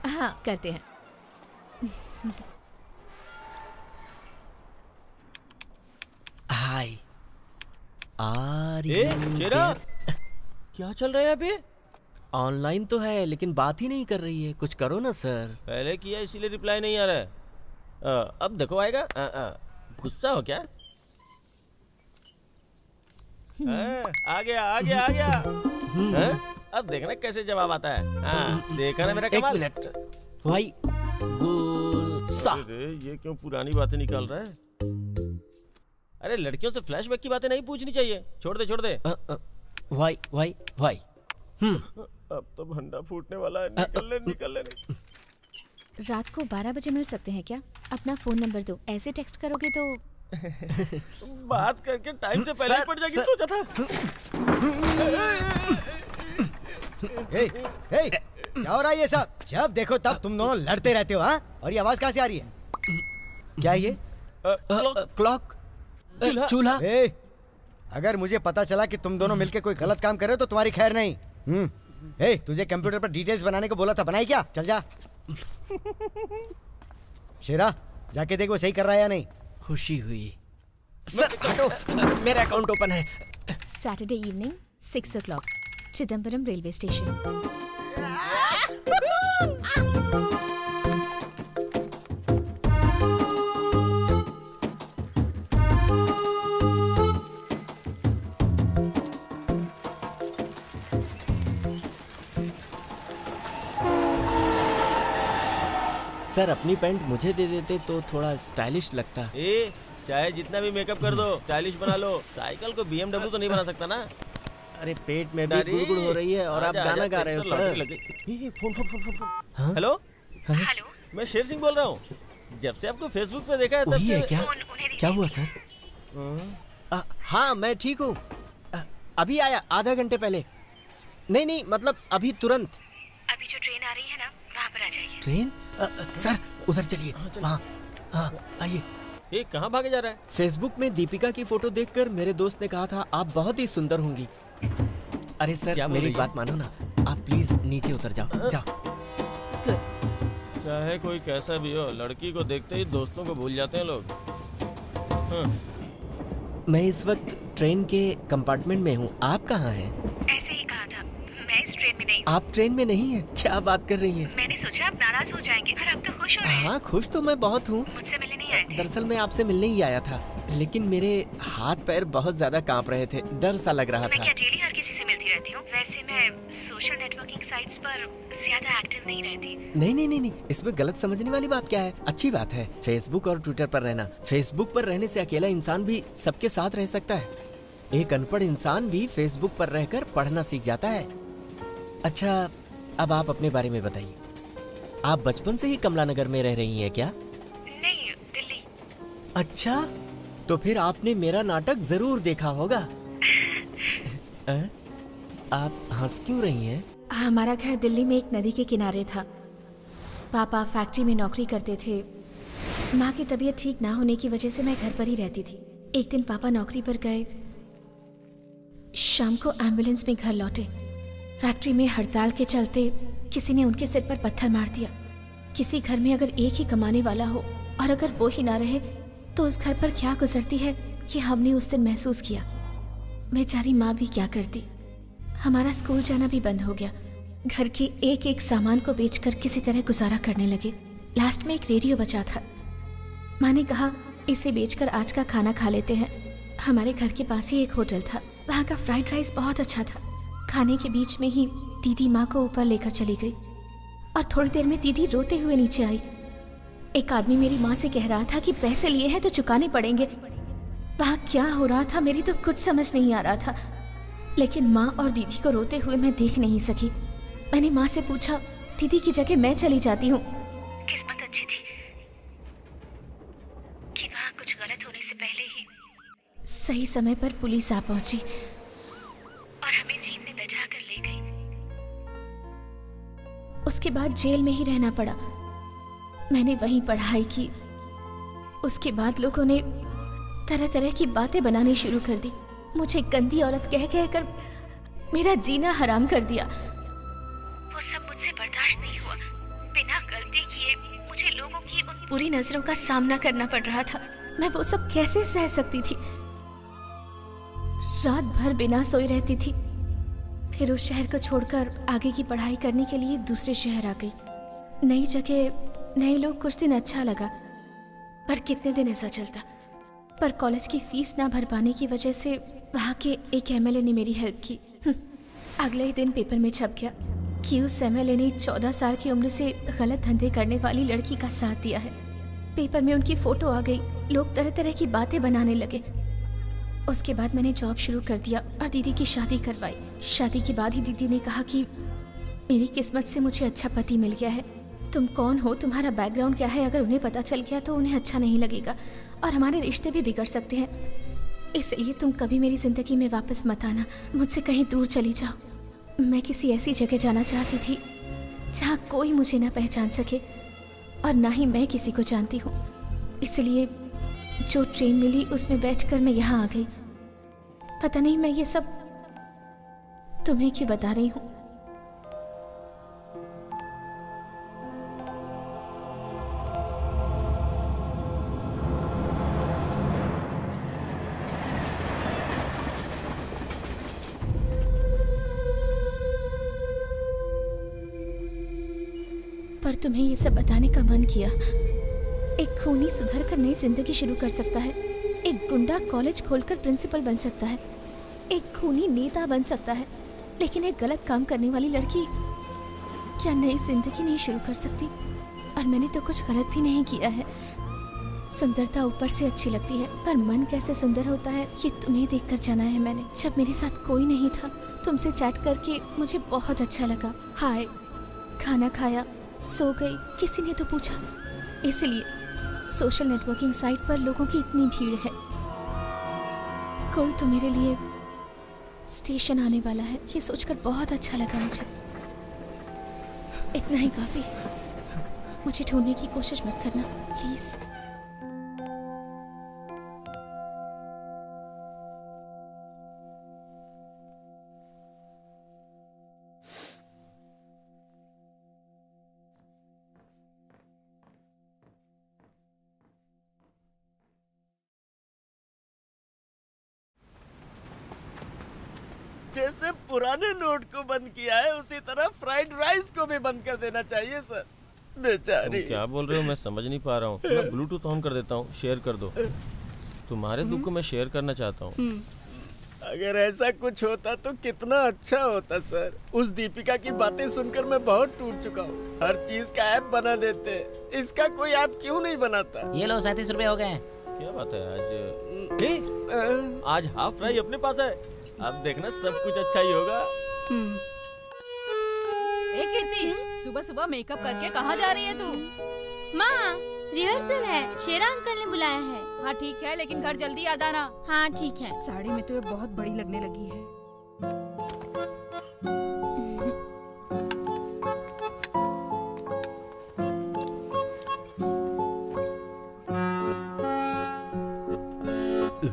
हाँ, करते हैं। हाय शेरा, क्या चल रहा है अभी? ऑनलाइन तो है लेकिन बात ही नहीं कर रही है। कुछ करो ना सर। पहले किया इसीलिए रिप्लाई नहीं आ रहा है। अब देखो आएगा। गुस्सा हो क्या? आ गया आ गया आ गया। अब देखना कैसे जवाब आता है। देखा ना मेरा कमाल। 1 मिनट भाई। गुस्सा। ये क्यों पुरानी बातें निकाल रहा है? अरे लड़कियों से फ्लैशबैक की बातें नहीं पूछनी चाहिए। छोड़ दे छोड़ दे। Y Y Y. अब तो भंडा फूटने वाला है। निकल ले। रात को 12 बजे मिल सकते हैं क्या? अपना फोन नंबर दो। ऐसे टेक्स्ट करोगे तो बात करके टाइम से पहले पड़ जाएगी। सोचा था। क्या हो रहा है ये सब? जब देखो तब तुम दोनों लड़ते रहते हो। हाँ, और ये आवाज कहाँ से आ रही है? क्या ये? क्लॉक, चूल्हा। अगर मुझे पता चला कि तुम दोनों मिलके कोई गलत काम कर रहे हो तो तुम्हारी खैर नहीं। तुझे कंप्यूटर पर डिटेल्स बनाने को बोला था, बनाई क्या? चल जा। शेरा, जाके देख वो सही कर रहा है या नहीं। खुशी हुई। सर हटो, मेरा अकाउंट ओपन है। Saturday evening 6 o'clock, Chidambaram railway station. Sir अपनी पैंट मुझे दे देते तो थोड़ा स्टाइलिश लगता। चाहे जितना भी मेकअप कर दो, स्टाइलिश बना लो, साइकिल को BMW तो नहीं बना सकता ना। अरे पेट में भी गुड़गुड़ हो रही है और आप गाना गा रहे हो सर। हेलो हेलो, मैं शेर सिंह बोल रहा हूँ। जब से आपको फेसबुक पे देखा है तब से। क्या क्या हुआ सर? हाँ मैं ठीक हूँ। अभी आया, आधा घंटे पहले। नहीं मतलब अभी तुरंत। अभी जो ट्रेन आ रही है ना, वहाँ पर आ जाइए। ट्रेन? सर उधर चलिए। हाँ आइए। ये कहाँ भागे जा रहा है? फेसबुक में दीपिका की फोटो देखकर मेरे दोस्त ने कहा था आप बहुत ही सुंदर होंगी। अरे सर मेरी बात मानो ना, आप प्लीज नीचे उतर जाओ। चाहे कोई कैसा भी हो, लड़की को देखते ही दोस्तों को भूल जाते हैं लोग। मैं इस वक्त ट्रेन के कंपार्टमेंट में हूँ। आप कहाँ हैं? ऐसे ही कहा था, मैं इस ट्रेन में नहीं। आप ट्रेन में नहीं हैं? क्या बात कर रही हैं? मैंने सोचा आप नाराज हो जाएंगे, पर आप तो खुश हो रहे हैं। हाँ खुश तो मैं बहुत हूँ। मुझसे मिलने नहीं आए थे? दरअसल मैं आपसे मिलने ही आया था, लेकिन मेरे हाथ पैर बहुत ज्यादा कांप रहे थे, डर सा लग रहा था। मैं क्या डेली हर किसी से मिलती रहती हूँ? वैसे मैं सोशल नेटवर्किंग साइट्स पर ज्यादा एक्टिव नहीं रहती। नहीं, इसमें गलत समझने वाली बात क्या है? अच्छी बात है फेसबुक और ट्विटर पर रहना। फेसबुक पर रहने से अकेला इंसान भी सबके साथ रह सकता है। एक अनपढ़ इंसान भी फेसबुक पर रहकर पढ़ना सीख जाता है। अच्छा अब आप अपने बारे में बताइए। आप बचपन से ही कमला नगर में रह रही हैं क्या? नहीं, दिल्ली। अच्छा तो फिर आपने मेरा नाटक जरूर देखा होगा। आप हंस क्यों रही हैं? हमारा घर दिल्ली में एक नदी के किनारे था। पापा फैक्ट्री में नौकरी करते थे। माँ की तबीयत ठीक ना होने की वजह से मैं घर पर ही रहती थी। एक दिन पापा नौकरी पर गए, शाम को एम्बुलेंस में घर लौटे। फैक्ट्री में हड़ताल के चलते किसी ने उनके सिर पर पत्थर मार दिया। किसी घर में अगर एक ही कमाने वाला हो और अगर वो ही ना रहे तो उस घर पर क्या गुजरती है कि हमने उस दिन महसूस किया। बेचारी माँ भी क्या करती। हमारा स्कूल जाना भी बंद हो गया। घर की एक एक सामान को बेचकर किसी तरह गुजारा करने लगे। लास्ट में एक रेडियो बचा था। माँ ने कहा इसे बेचकर आज का खाना खा लेते हैं। हमारे घर के पास ही एक होटल था, वहाँ का फ्राइड राइस बहुत अच्छा था। खाने के बीच में ही दीदी माँ को ऊपर लेकर चली गई और थोड़ी देर में दीदी रोते हुए नीचे आई। एक आदमी मेरी माँ से कह रहा था कि पैसे लिए हैं तो चुकाने पड़ेंगे। वहाँ क्या हो रहा था मेरी तो कुछ समझ नहीं आ रहा था, लेकिन माँ और दीदी को रोते हुए मैं देख नहीं सकी। मैंने माँ से पूछा, दीदी की जगह मैं चली जाती हूँ। किस्मत अच्छी थी कि वहाँ कुछ गलत होने से पहले ही सही समय पर पुलिस आ पहुंची और हमें जीप में बैठा कर ले गई। उसके बाद जेल में ही रहना पड़ा। मैंने वहीं पढ़ाई की। उसके बाद लोगों ने तरह तरह की बातें बनानी शुरू कर दी। मुझे गंदी औरत कह कह कर मेरा जीना हराम कर दिया। वो सब मुझसे बर्दाश्त नहीं हुआ। बिना गलती किए मुझे लोगों की उन बुरी नजरों का सामना करना पड़ रहा था। मैं वो सब कैसे सह सकती थी? रात भर बिना सोई रहती थी। फिर उस शहर को छोड़कर आगे की पढ़ाई करने के लिए दूसरे शहर आ गई। नई जगह, नए लोग, कुछ दिन अच्छा लगा, पर कितने दिन ऐसा चलता। पर कॉलेज की फीस ना भर पाने की वजह से वहाँ के एक एमएलए ने मेरी हेल्प की। अगले ही दिन पेपर में छप गया कि उस एमएलए ने 14 साल की उम्र से गलत धंधे करने वाली लड़की का साथ दिया है। पेपर में उनकी फोटो आ गई। लोग तरह तरह की बातें बनाने लगे। उसके बाद मैंने जॉब शुरू कर दिया और दीदी की शादी करवाई। शादी के बाद ही दीदी ने कहा कि मेरी किस्मत से मुझे अच्छा पति मिल गया है। तुम कौन हो, तुम्हारा बैकग्राउंड क्या है, अगर उन्हें पता चल गया तो उन्हें अच्छा नहीं लगेगा और हमारे रिश्ते भी बिगड़ सकते हैं। इसलिए तुम कभी मेरी जिंदगी में वापस मत आना। मुझसे कहीं दूर चली जाओ। मैं किसी ऐसी जगह जाना चाहती थी जहाँ कोई मुझे ना पहचान सके और ना ही मैं किसी को जानती हूँ। इसलिए जो ट्रेन मिली उसमें बैठकर मैं यहाँ आ गई। पता नहीं मैं ये सब तुम्हें क्यों बता रही हूँ। पर तुम्हें ये सब बताने का मन किया। एक खूनी सुधर कर नई जिंदगी शुरू कर सकता है। एक गुंडा कॉलेज खोलकर प्रिंसिपल बन सकता है। एक खूनी नेता बन सकता है। लेकिन एक गलत काम करने वाली लड़की क्या नई जिंदगी नहीं शुरू कर सकती? और मैंने तो कुछ गलत भी नहीं किया है। सुंदरता ऊपर से अच्छी लगती है, पर मन कैसे सुंदर होता है ये तुम्हें देखकर जाना है मैंने। जब मेरे साथ कोई नहीं था, तुमसे चैट करके मुझे बहुत अच्छा लगा। हाय, खाना खाया, सो गई, किसी ने तो पूछा। इसलिए सोशल नेटवर्किंग साइट पर लोगों की इतनी भीड़ है। कोई तो मेरे लिए स्टेशन आने वाला है, ये सोचकर बहुत अच्छा लगा मुझे। इतना ही काफी। मुझे ढूंढने की कोशिश मत करना प्लीज। जैसे पुराने नोट को बंद किया है उसी तरह फ्राइड राइस को भी बंद कर देना चाहिए सर। बेचारी। क्या बोल रहे हो, मैं समझ नहीं पा रहा हूँ। मैं ब्लूटूथ ऑन कर देता हूँ, शेयर कर दो। तुम्हारे दुख को मैं शेयर करना चाहता हूँ। अगर ऐसा कुछ होता तो कितना अच्छा होता सर। उस दीपिका की बातें सुनकर मैं बहुत टूट चुका हूँ। हर चीज का ऐप बना देते, इसका कोई ऐप क्यों नहीं बनाता? ये लो 37 रुपए हो गए। क्या बात है, आज हाफ फ्राई अपने पास है। अब देखना सब कुछ अच्छा ही होगा। ए कीर्ति, सुबह सुबह मेकअप करके कहाँ जा रही है तू? माँ, रिहर्सल है, शेरा अंकल ने बुलाया है। हाँ ठीक है, लेकिन घर जल्दी आ जाना। हाँ ठीक है। साड़ी में तो ये बहुत बड़ी लगने लगी है।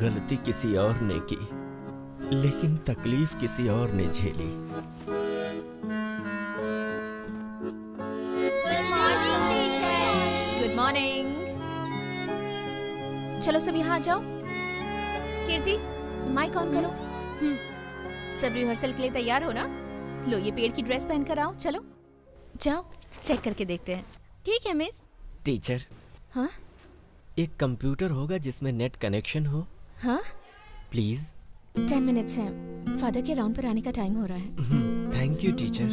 गलती किसी और ने की, लेकिन तकलीफ किसी और ने झेली। Good morning. चलो सब यहाँ आ जाओ। कीर्ति, माइक ऑन करो। सब रिहर्सल के लिए तैयार हो ना? लो ये पेड़ की ड्रेस पहन कर आओ। चलो जाओ, चेक करके देखते हैं। ठीक है मिस। टीचर। हाँ? एक कंप्यूटर होगा जिसमें नेट कनेक्शन हो? हाँ? प्लीज। 10 मिनट्स हैं। फादर के राउंड पर आने का टाइम हो रहा है। Thank you teacher.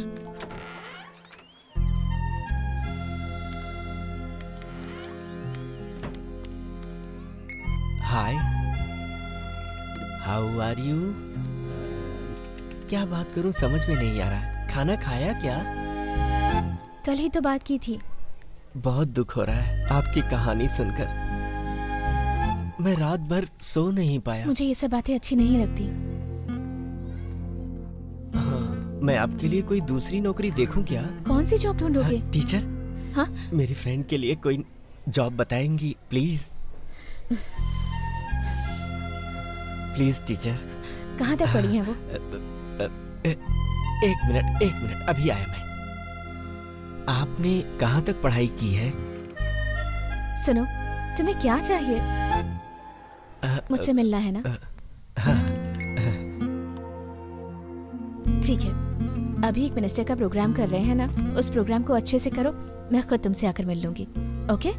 Hi, how are you? क्या बात करूं समझ में नहीं आ रहा। खाना खाया क्या? कल ही तो बात की थी। बहुत दुख हो रहा है आपकी कहानी सुनकर। मैं रात भर सो नहीं पाया। मुझे ये सब बातें अच्छी नहीं लगती। हाँ, मैं आपके लिए कोई दूसरी नौकरी देखूं क्या? कौन सी जॉब ढूंढोगे? टीचर। हाँ? मेरी फ्रेंड के लिए कोई जॉब बताएंगी प्लीज? Please teacher. कहाँ तक पढ़ी है वो? एक मिनट अभी आया मैं। आपने कहाँ तक पढ़ाई की है? सुनो, तुम्हें क्या चाहिए? मुझसे मिलना है ना? ठीक है, अभी एक मिनिस्टर का प्रोग्राम कर रहे हैं ना, उस प्रोग्राम को अच्छे से करो। मैं खुद तुमसे आकर मिल लूंगी। ओके?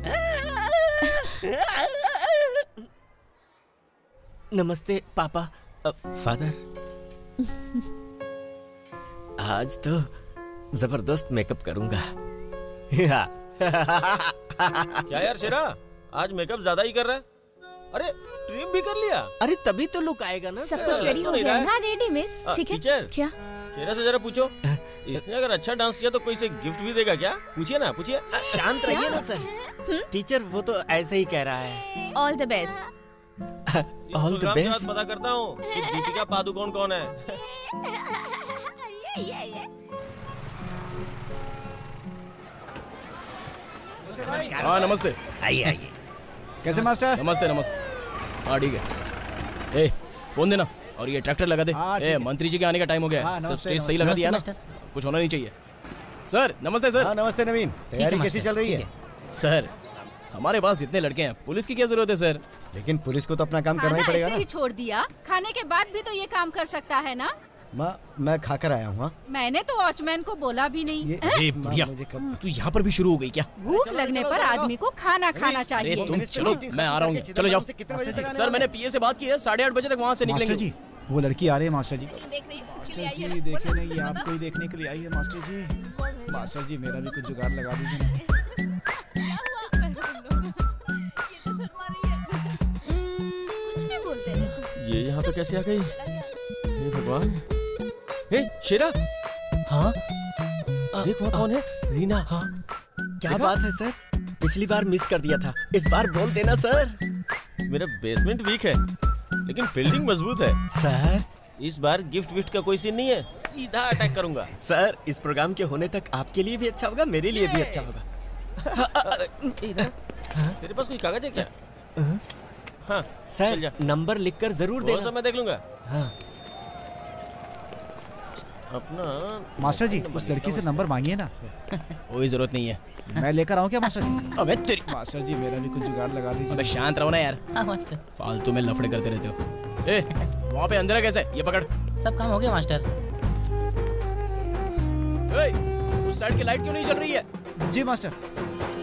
नमस्ते पापा, फादर। आज तो जबरदस्त मेकअप करूंगा। क्या यार शेरा, आज मेकअप ज्यादा ही कर रहा है। अरे ट्रिम भी कर लिया। अरे तभी तो लुक आएगा ना। सब कुछ रेडी हो गया है। हाँ रेडी मिस। ठीक है। क्या? शेरा से जरा पूछो, इसने अगर अच्छा डांस किया तो कोई से गिफ्ट भी देगा क्या? पूछिए ना, पूछिए। शांत रहिए ना सर। टीचर वो तो ऐसे ही कह रहा है। All the best. All the best. पता करता हूँ दीपिका पादुकोण कौन है। हाँ नमस्ते। आइए। कैसे मास्टर? नमस्ते। हाँ ठीक है। ए फोन देना और ये ट्रैक्टर लगा दे। ए मंत्री जी के आने का टाइम हो गया है। सब स्टेज सही लगा दिया ना? कुछ होना नहीं चाहिए। सर नमस्ते सर। हाँ नमस्ते नवीन, तैयारी कैसी चल रही है? सर हमारे पास इतने लड़के हैं, पुलिस की क्या जरूरत है सर? लेकिन पुलिस को तो अपना काम करना ही पड़ेगा ना। ऐसे ही छोड़ दिया, खाने के बाद भी तो ये काम कर सकता है ना? मैं खाकर आया हूँ। मैंने तो वॉचमैन को बोला भी नहीं। तू यहाँ पर भी शुरू हो गई क्या? भूख लगने पर आदमी को खाना खाना चाहिए। अरे तुम चलो, मैं आ रहा हूँ। चलो जाओ। सर मैंने पीए से बात की है, 8:30 बजे तक वहाँ से निकलेंगे। मास्टर जी वो लड़की आ रही है। मास्टर जी देखे नहीं, ये आपको ही देखने के लिए आई है। मास्टर जी मेरा भी कुछ जुगाड़ लगा दीजिए ना। ये यहाँ पे कैसे आ गई? हे भगवान। हे शेरा। हाँ देख वहाँ कौन है? रीना। हाँ क्या बात है सर? पिछली बार मिस कर दिया था, इस बार बोल देना सर। मेरा बेसमेंट वीक है लेकिन फील्डिंग मजबूत है सर। इस बार गिफ्ट विफ्ट का कोई सीन नहीं है, सीधा अटैक करूंगा। सर इस प्रोग्राम के होने तक आपके लिए भी अच्छा होगा, मेरे लिए भी अच्छा होगा। तेरे पास कोई कागज है क्या? हाँ सर नंबर लिखकर जरूर देना। मैं देख लूंगा। हाँ अपना मास्टर जी उस लड़की से नंबर मांगिए ना। कोई जरूरत नहीं है। मैं लेकर आऊँ क्या मास्टर जी? अबे तेरी। मास्टर जी मेरा भी कुछ जुगाड़ लगा दीजिए। अबे शांत रहो ना यार। हाँ मास्टर। फालतू में लफड़े करते रहते हो। ए वहाँ पे अंधेरा कैसे? ये पकड़। सब काम हो गया मास्टर। उस साइड की लाइट क्यों नहीं जल रही है? जी मास्टर।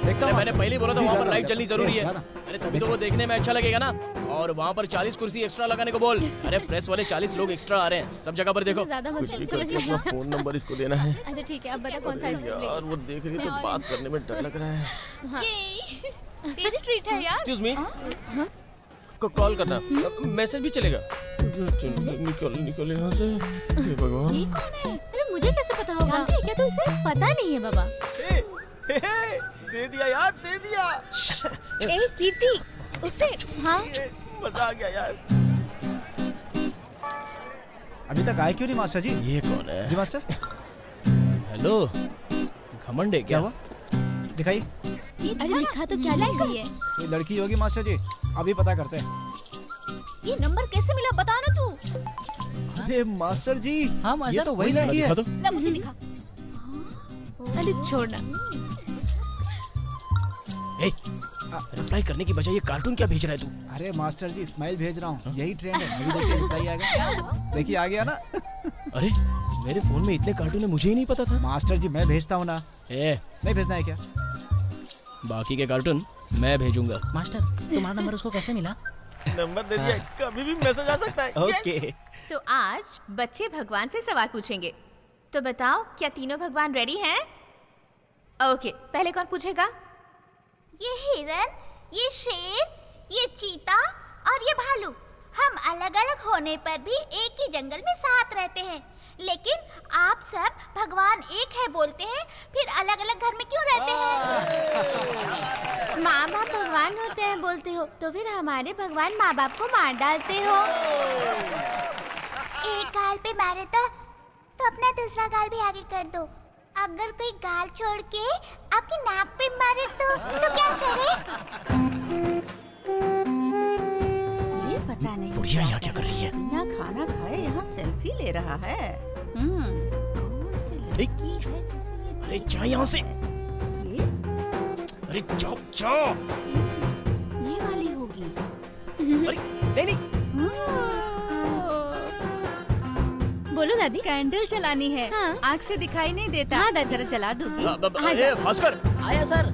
मैंने पहले ही बोला था वहाँ पर लाइट जलनी जरूरी है। अरे तभी तो वो देखने में अच्छा लगेगा ना। और वहाँ पर 40 कुर्सी एक्स्ट्रा लगाने को बोल। अरे प्रेस वाले 40 लोग एक्स्ट्रा आ रहे हैं, सब जगह पर देखो। अपना फोन नंबर इसको देना है। अच्छा ठीक है, अब बता कौन सा यार वो देख रही तो बात करने में डर लग रहा है। तेरी ट्रीट है यार। एक्सक्यूज मी, कॉल करना, मैसेज भी चलेगा। निकल यहाँ से। भगवान ये कौन है? अरे मुझे कैसे पता होगा? जानती है क्या तू इसे? पता नहीं है बाबा। दे दिया यार, दे दिया। ए कीर्ति उसे। हाँ मजा आ गया यार। अभी तक आए क्यों नहीं मास्टर जी? ये कौन है? जी मास्टर। हेलो घमंड है क्या? हुआ दिखाइए। अरे लिखा तो क्या लिखा है? कोई लड़की होगी मास्टर जी, अभी पता करते हैं। ये नंबर कैसे मिला बता ना तू। अरे मास्टर जी हाँ मास्टर, ये तो वही लड़की है। ला मुझे दिखा। अरे छोड़ना। रिप्लाई करने की बजाय ये कार्टून क्या भेज रहा है तू? अरे मास्टर जी स्माइल भेज रहा हूँ, यही ट्रेंड है। अभी देखिए रिप्लाई आ गया। देखिए आ गया ना। अरे मेरे फोन में इतने कार्टून है, मुझे ही नहीं पता था। मास्टर जी मैं भेजता हूँ ना। नहीं भेजना है क्या? बाकी के कार्टून मैं भेजूंगा। मास्टर तुम्हारा नंबर उसको कैसे मिला? नंबर दे दिया, कभी भी मैसेज आ सकता है। ओके। तो आज बच्चे भगवान से सवाल पूछेंगे, तो बताओ क्या तीनों भगवान रेडी हैं? ओके पहले कौन पूछेगा? ये हिरन, ये शेर, ये चीता और ये भालू, हम अलग अलग होने पर भी एक ही जंगल में साथ रहते हैं। लेकिन आप सब भगवान एक है बोलते हैं, फिर अलग अलग घर में क्यों रहते हैं? माँ बाप भगवान होते हैं बोलते हो, तो फिर हमारे भगवान माँ बाप को मार डालते हो। एक गाल पे मारे तो अपना दूसरा गाल भी आगे कर दो। अगर कोई गाल छोड़ के आपकी नाक पे मारे तो क्या करे? ये पता नहीं बुढ़िया यहाँ क्या कर रही है? ना खाना खाए यहाँ सेल्फी ले रहा है। कौन सी लड़की है जिसे ये अरे जा यहाँ से। अरे जाओ जाओ। ये वाली होगी। अरे नहीं। बोलो दादी। कैंडल चलानी है। हाँ। आँख से दिखाई नहीं देता। हाँ दादी जरा चला दूंगी। भास्कर आया सर।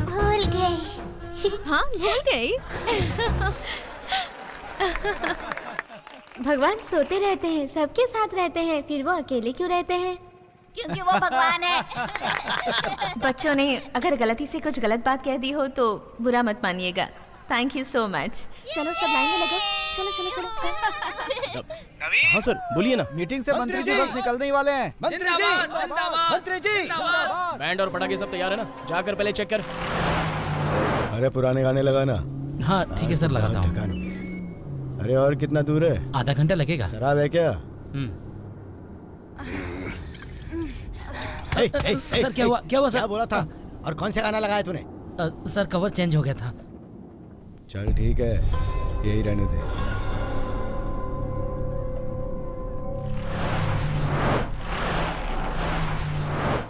भूल गई। हाँ भूल गई। भगवान सोते रहते हैं, सबके साथ रहते हैं, फिर वो अकेले क्यों रहते हैं? क्योंकि वो भगवान है। बच्चों ने अगर गलती से कुछ गलत बात कह दी हो तो बुरा मत मानिएगा। Thank you so much. चलो सब लाइन में लगो। चलो चलो चलो। हाँ सर बोलिए ना। मीटिंग से मंत्री जी बस निकलने ही वाले हैं। मंत्री जी बैंड और पटाखे सब तैयार है ना? जाकर पहले चेक कर। अरे पुराने गाने लगाना। हाँ ठीक है सर, लगाता हूँ। अरे और कितना दूर है? आधा घंटा लगेगा। शराब है क्या? सर क्या हुआ? क्या हुआ सर? क्या बोला था? और कौन सा गाना लगाया तूने? सर कवर चेंज हो गया था। चल ठीक है, यही रहने दे।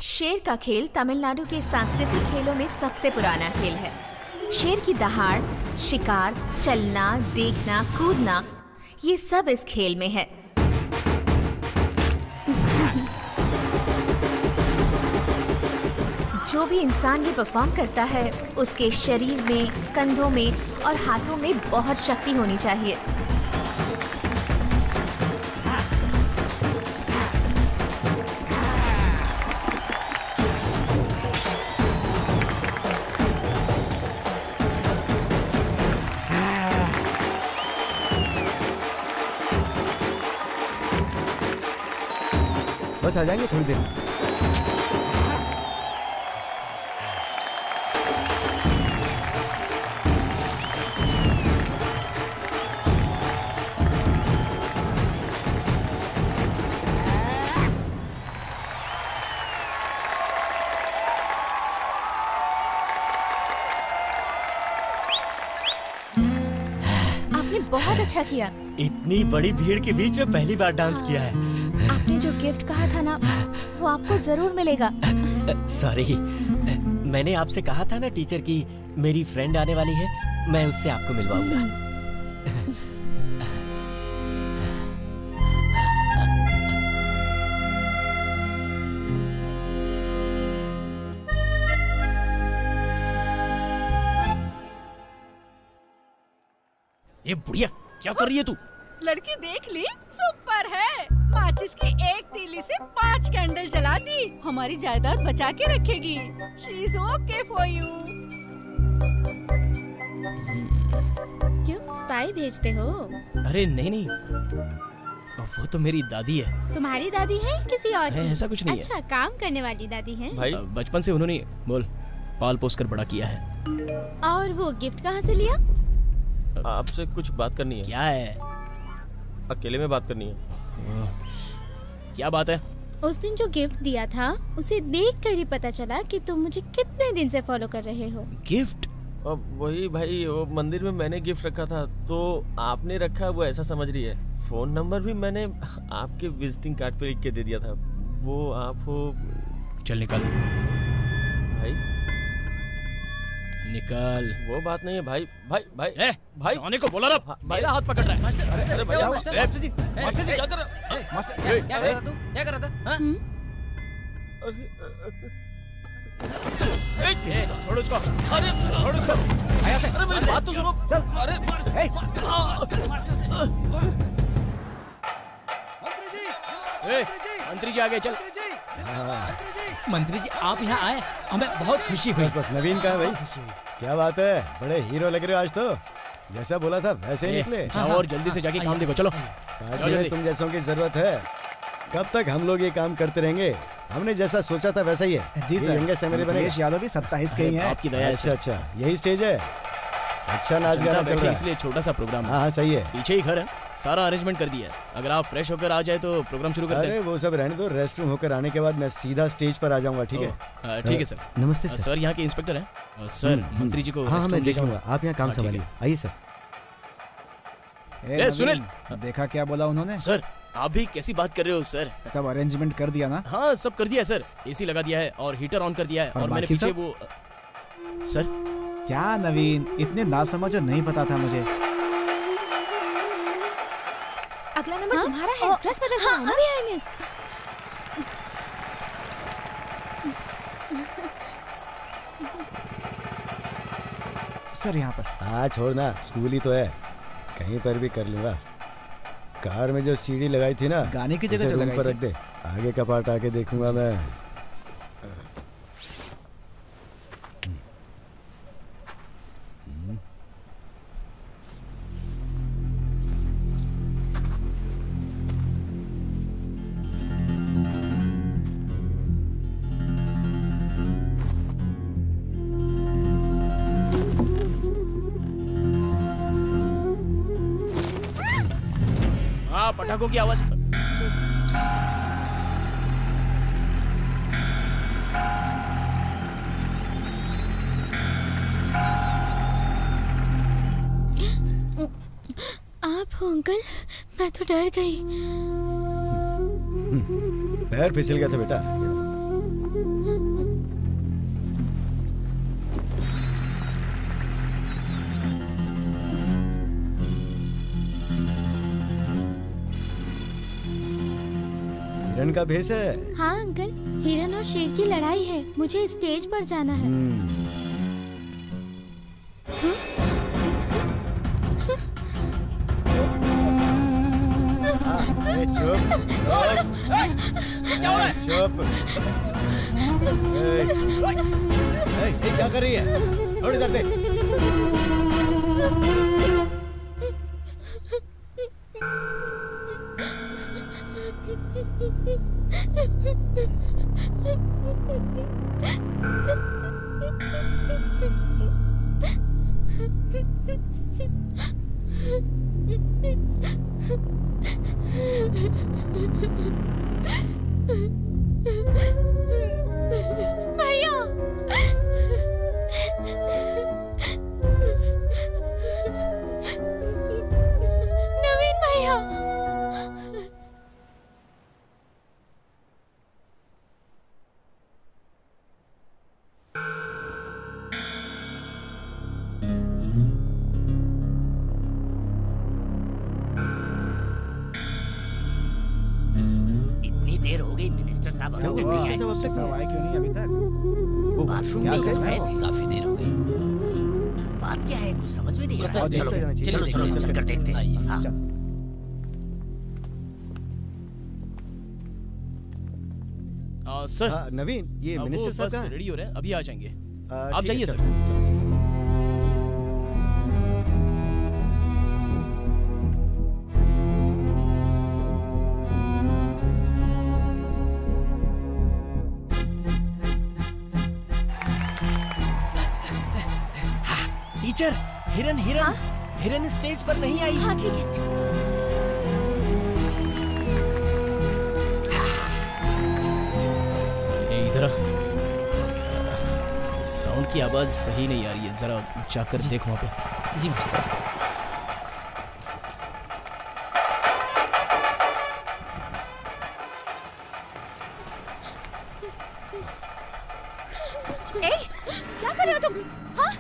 शेर का खेल तमिलनाडु के सांस्कृतिक खेलों में सबसे पुराना खेल है। शेर की दहाड़, शिकार, चलना, देखना, कूदना, ये सब इस खेल में है। जो भी इंसान ये परफॉर्म करता है उसके शरीर में, कंधों में और हाथों में बहुत शक्ति होनी चाहिए। बस आ जाएंगे थोड़ी देर। बहुत अच्छा किया। इतनी बड़ी भीड़ के बीच में पहली बार डांस किया है। आपने जो गिफ्ट कहा था ना, वो आपको जरूर मिलेगा। सॉरी, मैंने आपसे कहा था ना टीचर की मेरी फ्रेंड आने वाली है, मैं उससे आपको मिलवाऊंगा। ये बुढ़िया क्या कर रही है तू? लड़की देख ली, सुपर है। माचिस की एक तीली से 5 कैंडल जला दी। हमारी जायदाद बचा के रखेगी। She is okay for you। क्यों स्पाई भेजते हो? अरे नहीं नहीं, वो तो मेरी दादी है। तुम्हारी दादी है किसी और की? ऐसा कुछ नहीं अच्छा, है। काम करने वाली दादी है। भाई बचपन से उन्होंने बोल पाल पोस कर बड़ा किया है। और वो गिफ्ट कहाँ से लिया? आपसे कुछ बात करनी है। क्या है? अकेले में बात करनी है। क्या बात है? उस दिन जो गिफ्ट दिया था उसे देखकर ही पता चला कि तुम मुझे कितने दिन से फॉलो कर रहे हो। गिफ्ट? वही भाई, वो मंदिर में मैंने गिफ्ट रखा था तो आपने रखा, वो ऐसा समझ रही है। फोन नंबर भी मैंने आपके विजिटिंग कार्ड पे लिख के दे दिया था। वो आप हो। चल निकल भाई, निकल। वो बात नहीं है भाई। भाई भाई भाई जाने को बोला ना, मेरा हाथ पकड़ रहा है। मास्टर, अरे भैया, मास्टर जी क्या कर रहा है? मास्टर क्या कर रहा तू? क्या कर रहा था? छोड़ उसको। अरे छोड़ उसको। आया से। अरे मेरी बात तो सुनो। चल। अरे मंत्री जी आ गए। चल। मंत्री जी आप यहाँ आए, हमें बहुत खुशी हुई। बस नवीन कहाँ है भाई? क्या बात है, बड़े हीरो लग रहे हो आज तो। जैसा बोला था वैसे ही निकले। जाओ और जल्दी से जाके काम देखो, चलो। पार्टी में तुम जैसों की जरूरत है। कब तक हम लोग ये काम करते रहेंगे? हमने जैसा सोचा था वैसा ही है। जी सर। यंगेस्ट एमएलए बने। यादव भी 27 के ही हैं। आपकी दया है। अच्छा, यही स्टेज है। अच्छा नाच गाना चल रहा है, इसलिए छोटा सा प्रोग्राम। हाँ सही है। पीछे ही घर है, सारा अरेंजमेंट कर दिया है। अगर आप फ्रेश होकर आ जाए तो प्रोग्राम शुरू करते हैं। अरे वो सब रहने दो, रेस्ट रूम होकर आने के बाद मैं सीधा स्टेज पर आ जाऊंगा। ठीक है? ठीक है सर। नमस्ते सर, यहाँ के इंस्पेक्टर हैं। सर, मंत्री जी को हाँ मैं देख लूंगा, आप यहाँ काम संभालिए। आइए सर। सुनील, देखा क्या बोला उन्होंने? सर आप भी कैसी बात कर रहे हो सर? सब अरेंजमेंट कर दिया ना? हाँ सब कर दिया है सर। एसी लगा दिया है और हीटर ऑन कर दिया है। और मैंने पीछे वो सर। क्या नवीन, इतने नासमझ और नहीं पता था मुझे। अगला नंबर तुम्हारा है। ड्रेस बदल हाँ, अभी आई मिस। सर यहाँ पर। हाँ छोड़ना, स्कूल ही तो है, कहीं पर भी कर लूंगा। कार में जो सीढ़ी लगाई थी ना, गाने की जगह जो लगाई पर रख दे। आगे का पार्ट आके देखूंगा मैं। पटाखों की आवाज। आप हो अंकल? मैं तो डर गई। पैर फिसल गया था बेटा। हिरन का भेष है। हाँ अंकल, हिरन और शेर की लड़ाई है, मुझे स्टेज पर जाना है। चुप। क्या कर रही है? थोड़ी इधर देख। भैया, नवीन भैया। देर हो गई, मिनिस्टर साहब अभी तक नहीं आए। मिनिस्टर साहब आए क्यों नहीं अभी तक? वो बाथरूम में गए थे, काफी देर हो गई। बात क्या है कुछ समझ में नहीं आ रहा। चलो चलकर देखते हैं। हाँ। सर नवीन, ये मिनिस्टर साहब कहाँ हैं? रेडी हो रहे हैं, अभी आ जाएंगे। आप जाइए सर। टीचर, हिरन हिरन हाँ? हिरन स्टेज पर नहीं आई। हाँ ठीक है। इधर साउंड की आवाज सही नहीं आ रही है, जरा जाकर देख वहाँ पे। जी क्या कर रहे हो तुम? हाँ?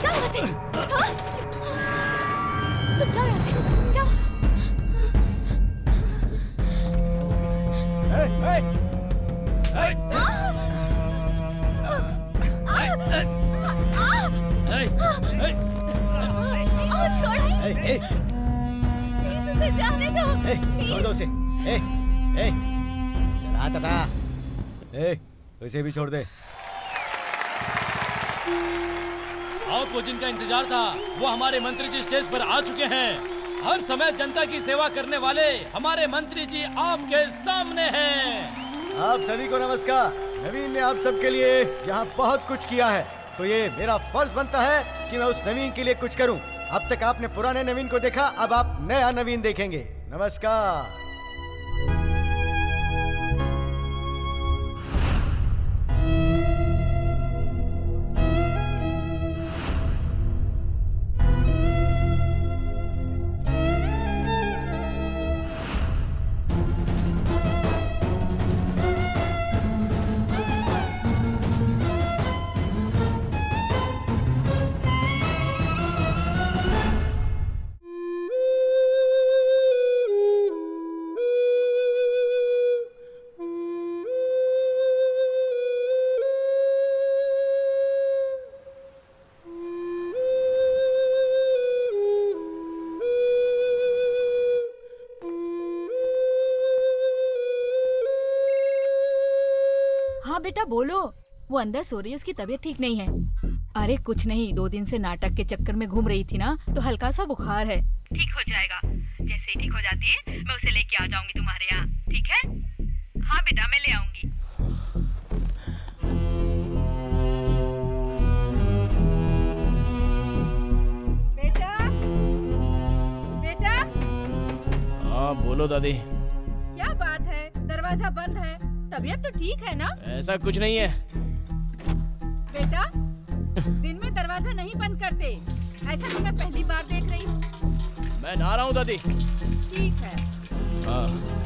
जाओ यहाँ से। हाँ? तुम जाओ यहाँ से, जाओ। छोड़। प्लीज उसे जाने दो। छोड़ दो उसे। ए, इसे भी छोड़ दे। आपको जिनका इंतजार था वो हमारे मंत्री जी स्टेज पर आ चुके हैं। हर समय जनता की सेवा करने वाले हमारे मंत्री जी आपके सामने हैं। आप सभी को नमस्कार। नवीन ने आप सबके लिए यहाँ बहुत कुछ किया है, तो ये मेरा फर्ज बनता है कि मैं उस नवीन के लिए कुछ करूँ। अब तक आपने पुराने नवीन को देखा, अब आप नया नवीन देखेंगे। नमस्कार। बेटा बोलो। वो अंदर सो रही है, उसकी तबीयत ठीक नहीं है। अरे कुछ नहीं, 2 दिन से नाटक के चक्कर में घूम रही थी ना, तो हल्का सा बुखार है। ठीक हो जाएगा। जैसे ही ठीक हो जाती है मैं उसे लेके आ जाऊंगी तुम्हारे यहाँ, ठीक है? हाँ बेटा, मैं ले आऊंगी। बेटा, बेटा। हाँ बोलो दादी। क्या बात है, दरवाजा बंद है? तबीयत तो ठीक है ना? ऐसा कुछ नहीं है बेटा। दिन में दरवाजा नहीं बंद करते, ऐसा तो मैं पहली बार देख रही हूँ। मैं नहा रहा हूँ दादी। ठीक है। हाँ।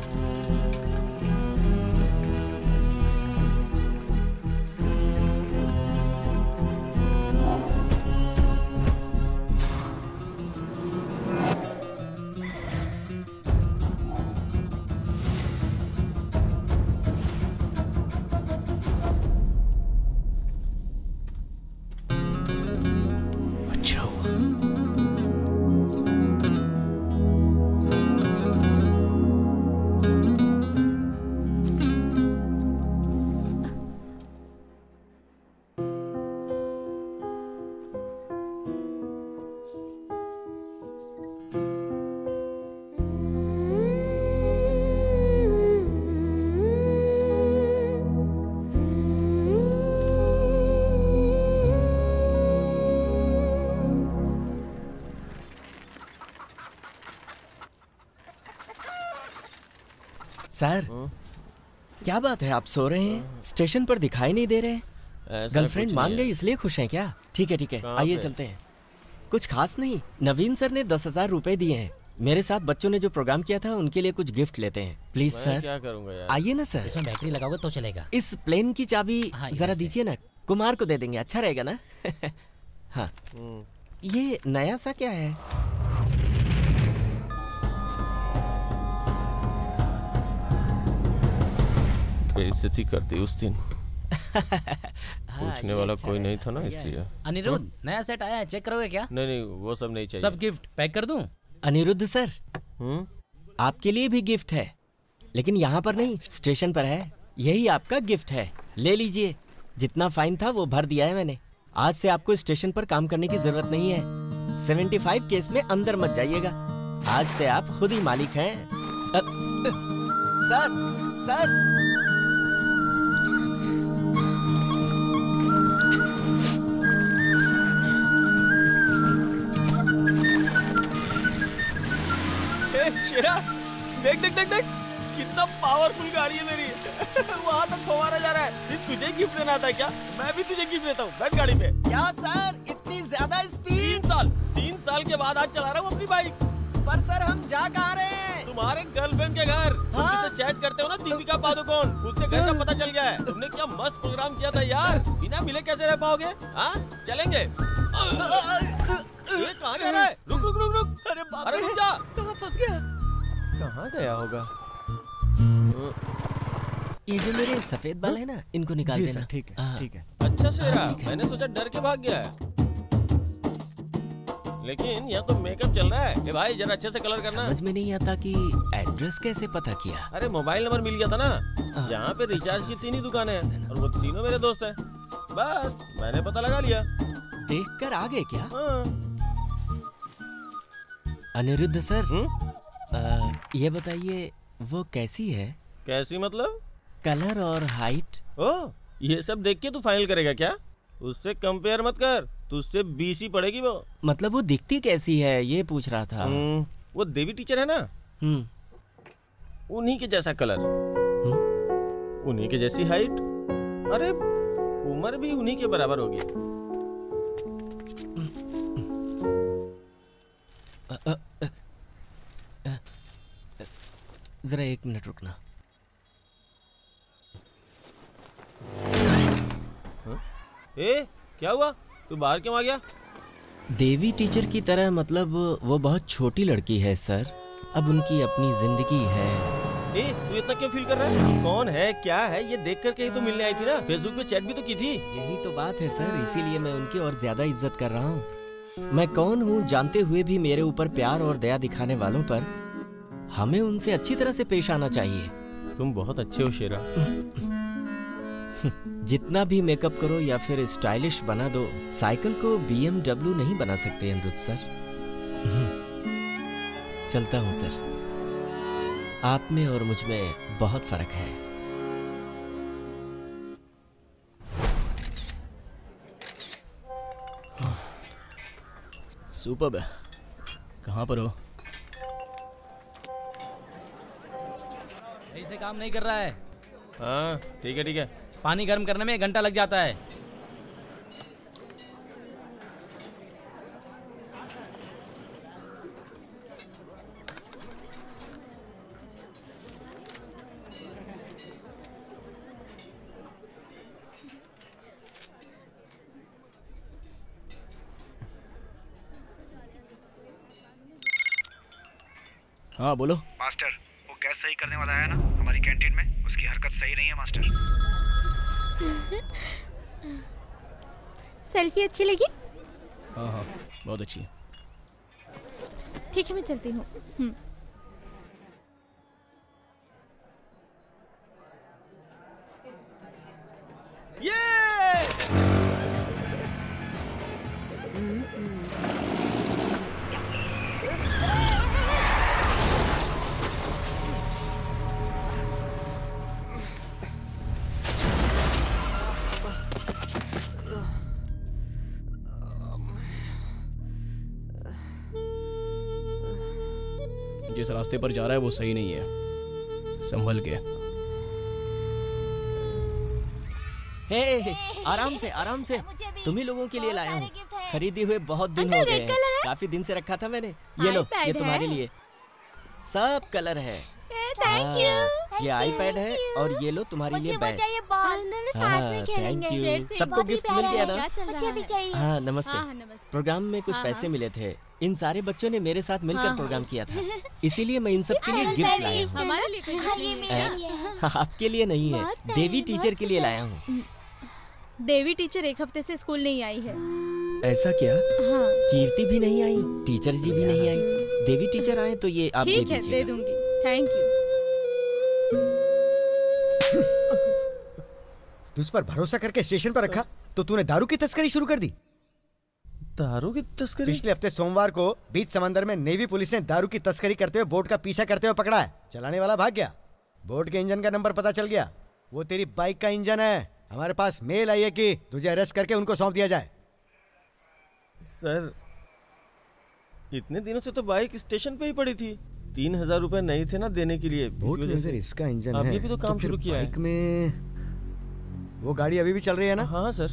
सर, क्या बात है, आप सो रहे हैं? स्टेशन पर दिखाई नहीं दे रहे। गर्लफ्रेंड मान गई इसलिए खुश हैं क्या? ठीक है ठीक है, आइए चलते हैं। कुछ खास नहीं, नवीन सर ने 10,000 रुपए दिए हैं। मेरे साथ बच्चों ने जो प्रोग्राम किया था उनके लिए कुछ गिफ्ट लेते हैं। Please sir. क्या करूंगा यार? आइए ना सर। इसमें बैटरी लगाओगे तो चलेगा। इस प्लेन की चाबी जरा दीजिए ना, कुमार को दे देंगे, अच्छा रहेगा ना? हाँ। ये नया सा क्या है? बेइज्जती कर दी उस दिन। पूछने वाला कोई नहीं था ना, इसलिए। अनिरुद्ध, नया सेट आया है, चेक करोगे क्या? नहीं, वो सब नहीं चाहिए। सब गिफ्ट पैक कर दूं? अनिरुद्ध सर, आपके लिए भी गिफ्ट है, लेकिन यहाँ पर नहीं, स्टेशन पर है। यही आपका गिफ्ट है, ले लीजिए। जितना फाइन था वो भर दिया है मैंने। आज से आपको स्टेशन पर काम करने की जरूरत नहीं है। 75 केस में अंदर मत जाइएगा। आज से आप खुद ही मालिक हैं। सर सर, शेरा, देख देख देख देख, कितना पावरफुल गाड़ी है मेरी। वहाँ तक फवारा जा रहा है। सिर्फ तुझे गिफ्ट देना था क्या? मैं भी तुझे गिफ्ट देता हूँ, बैठ गाड़ी पे। क्या सर, इतनी ज्यादा स्पीड? 3 साल के बाद आज चला रहा हूँ अपनी बाइक। पर सर हम जा कहाँ रहे हैं? तुम्हारे गर्लफ्रेंड के घर। तुम जिससे चैट करते हो ना, दीपिका पादुकोण, उसके घर का पता चल गया है। तुमने क्या मस्त प्रोग्राम किया था यार, बिना मिले कैसे रह पाओगे? हाँ चलेंगे। ये कहाँ जा रहा है? रुक रुक रुक रुक। अरे बाप रे, रुक जा। कहाँ फंस गया? कहाँ गया होगा? ये जो मेरे सफेद बाल है ना, इनको निकाल देना। ठीक है ठीक है। अच्छा शेरा, मैंने सोचा डर के भाग गया है। लेकिन यहाँ तो मेकअप चल रहा है। ए भाई जरा अच्छे से कलर करना। समझ में नहीं आता कि एड्रेस कैसे पता किया। अरे मोबाइल नंबर मिल गया था ना। यहाँ पे रिचार्ज की 3 ही दुकानें हैं और वो तीनों मेरे दोस्त हैं। बस मैंने पता लगा लिया। देखकर आ गए क्या? हाँ। अनिरुद्ध सर, ये बताइए वो कैसी है? कैसी मतलब? कलर और हाइट। ओह, ये सब देख के तू फाइनल करेगा क्या? उससे कंपेयर मत कर, तुझसे 20 ही पड़ेगी वो। मतलब वो दिखती कैसी है ये पूछ रहा था। वो देवी टीचर है ना, उन्हीं के जैसा कलर, उन्हीं के जैसी हाइट, अरे उम्र भी उन्हीं के बराबर होगी। जरा 1 मिनट रुकना। ए, क्या हुआ? तू बाहर क्यों आ गया? देवी टीचर की तरह मतलब वो बहुत छोटी लड़की है सर। अब उनकी अपनी जिंदगी है। ए, तू इतना क्यों फील कर रहा है? कौन है, क्या है, ये देख कर के ही तो मिलने आई थी ना। फेसबुक पे चैट भी तो की थी। यही तो बात है सर, इसीलिए मैं उनकी और ज्यादा इज्जत कर रहा हूँ। मैं कौन हूँ जानते हुए भी मेरे ऊपर प्यार और दया दिखाने वालों पर हमें उनसे अच्छी तरह से पेश आना चाहिए। तुम बहुत अच्छे हो शेरा। जितना भी मेकअप करो या फिर स्टाइलिश बना दो, साइकिल को BMW नहीं बना सकते अनिरुद्ध सर। चलता हूँ सर, आप में और मुझ में बहुत फर्क है। सुपर्ब है। कहाँ पर हो? सही से काम नहीं कर रहा है। हाँ ठीक है ठीक है। पानी गर्म करने में 1 घंटा लग जाता है। हाँ बोलो। मास्टर, वो गैस सही करने वाला है ना हमारी कैंटीन में, उसकी हरकत सही नहीं है मास्टर। सेल्फी अच्छी लगी? हाँ हाँ बहुत अच्छी। ठीक है मैं चलती हूँ। जिस रास्ते पर जा रहा है वो सही नहीं है, संभल के। हे, आराम से आराम से, तुम्ही लोगों के लिए लाया हूँ। खरीदे हुए बहुत दिन हो गए हैं, काफी दिन से रखा था मैंने। ये लो, ये तुम्हारे लिए। सब कलर है। Thank you. ये आईपैड है और ये लो तुम्हारे लिए बैग। साथ में खेलेंगे। सबको गिफ्ट मिल गया ना? मुझे भी चाहिए। हाँ नमस्ते। प्रोग्राम में कुछ पैसे मिले थे, इन सारे बच्चों ने मेरे साथ मिलकर प्रोग्राम किया था, इसीलिए मैं इन सब के लिए गिफ्ट लाया हूँ। हमारे लिए आपके लिए नहीं है, देवी टीचर के लिए लाया हूँ। देवी टीचर 1 हफ्ते से स्कूल नहीं आई है। ऐसा क्या? हाँ। कीर्ति भी नहीं आई, टीचर जी भी नहीं आई। देवी टीचर आए तो ये आप दे ठीक है, दीजिएगा। दे दूंगी। Thank you. तुझ पर भरोसा करके स्टेशन पर रखा तो तूने दारू की तस्करी शुरू कर दी। दारू की तस्करी? पिछले हफ्ते सोमवार को बीच समंदर में नेवी पुलिस ने दारू की तस्करी करते हुए बोट का पीछा करते हुए पकड़ा है। चलाने वाला भाग गया। बोट के इंजन का नंबर पता चल गया, वो तेरी बाइक का इंजन है। हमारे पास मेल आई है कि तुझे अरेस्ट करके उनको सौंप दिया जाए। सर, इतने दिनों से तो बाइक स्टेशन पे ही पड़ी थी। 3000 रुपए नहीं थे ना देने के लिए। बोट में अगर इसका इंजन है, अभी भी तो काम शुरू किया है। बाइक में वो गाड़ी अभी भी चल रही है ना? हाँ सर।